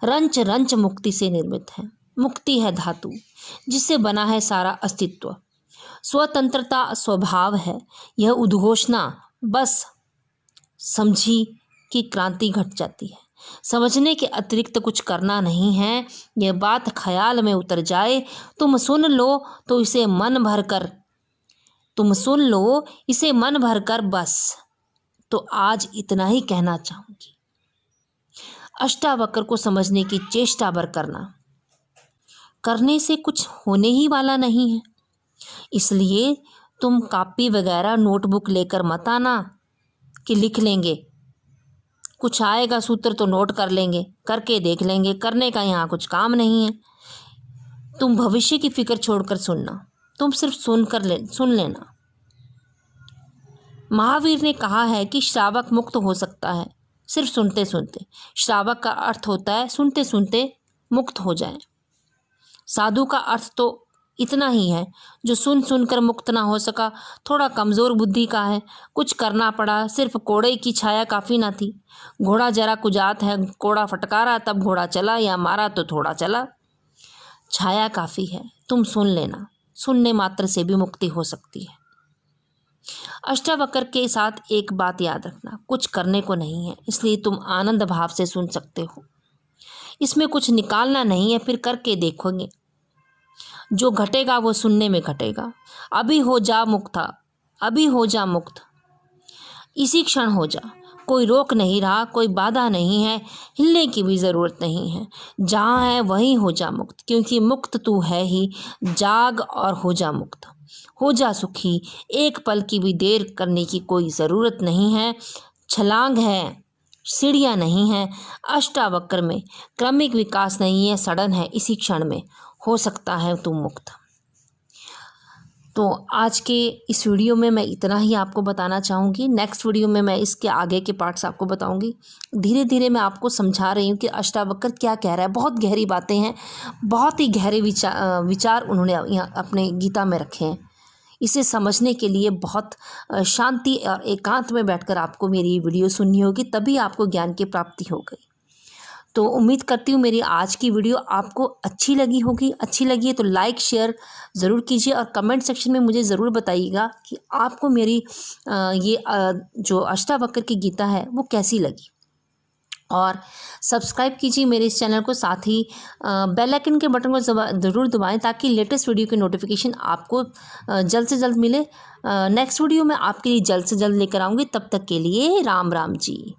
रंच रंच मुक्ति से निर्मित है। मुक्ति है धातु जिससे बना है सारा अस्तित्व। स्वतंत्रता स्वभाव है। यह उद्घोषणा बस समझी कि क्रांति घट जाती है। समझने के अतिरिक्त कुछ करना नहीं है। यह बात ख्याल में उतर जाए, तुम सुन लो तो इसे मन भर कर, तुम सुन लो इसे मन भर कर बस। तो आज इतना ही कहना चाहूँगी। अष्टावक्र को समझने की चेष्टा भर करना, करने से कुछ होने ही वाला नहीं है। इसलिए तुम कॉपी वगैरह नोटबुक लेकर मत आना कि लिख लेंगे, कुछ आएगा सूत्र तो नोट कर लेंगे, करके देख लेंगे। करने का यहाँ कुछ काम नहीं है। तुम भविष्य की फिक्र छोड़कर सुनना, तुम सिर्फ सुन लेना। महावीर ने कहा है कि श्रावक मुक्त हो सकता है सिर्फ सुनते सुनते। श्रावक का अर्थ होता है सुनते सुनते मुक्त हो जाए। साधु का अर्थ तो इतना ही है जो सुन सुनकर मुक्त ना हो सका, थोड़ा कमज़ोर बुद्धि का है। कुछ करना पड़ा, सिर्फ कोड़े की छाया काफ़ी ना थी। घोड़ा जरा कुजात है, कोड़ा फटकारा तब घोड़ा चला, या मारा तो थोड़ा चला। छाया काफ़ी है, तुम सुन लेना। सुनने मात्र से भी मुक्ति हो सकती है। अष्टावक्र के साथ एक बात याद रखना, कुछ करने को नहीं है, इसलिए तुम आनंद भाव से सुन सकते हो। इसमें कुछ निकालना नहीं है, फिर करके देखोगे। जो घटेगा वो सुनने में घटेगा। अभी हो जा मुक्त, अभी हो जा मुक्त। इसी क्षण हो जा। कोई रोक नहीं रहा, कोई बाधा नहीं है, हिलने की भी ज़रूरत नहीं है। जहाँ है वहीं हो जा मुक्त, क्योंकि मुक्त तू है ही। जाग और हो जा मुक्त, हो जा सुखी। एक पल की भी देर करने की कोई ज़रूरत नहीं है। छलांग है, सीढ़ियाँ नहीं हैं अष्टावक्र में, क्रमिक विकास नहीं है, सडन है, इसी क्षण में हो सकता है तू मुक्त। तो आज के इस वीडियो में मैं इतना ही आपको बताना चाहूँगी। नेक्स्ट वीडियो में मैं इसके आगे के पार्ट्स आपको बताऊँगी। धीरे धीरे मैं आपको समझा रही हूँ कि अष्टावक्र क्या कह रहा है। बहुत गहरी बातें हैं, बहुत ही गहरे विचार उन्होंने यहाँ अपने गीता में रखे हैं। इसे समझने के लिए बहुत शांति और एकांत में बैठकर आपको मेरी वीडियो सुननी होगी, तभी आपको ज्ञान की प्राप्ति हो गई। तो उम्मीद करती हूँ मेरी आज की वीडियो आपको अच्छी लगी होगी। अच्छी लगी है तो लाइक शेयर ज़रूर कीजिए और कमेंट सेक्शन में मुझे ज़रूर बताइएगा कि आपको मेरी ये जो अष्टावक्र की गीता है वो कैसी लगी। और सब्सक्राइब कीजिए मेरे इस चैनल को, साथ ही बेल आइकन के बटन को ज़रूर दबाएं ताकि लेटेस्ट वीडियो की नोटिफिकेशन आपको जल्द से जल्द मिले। नेक्स्ट वीडियो मैं आपके लिए जल्द से जल्द लेकर आऊँगी। तब तक के लिए राम राम जी।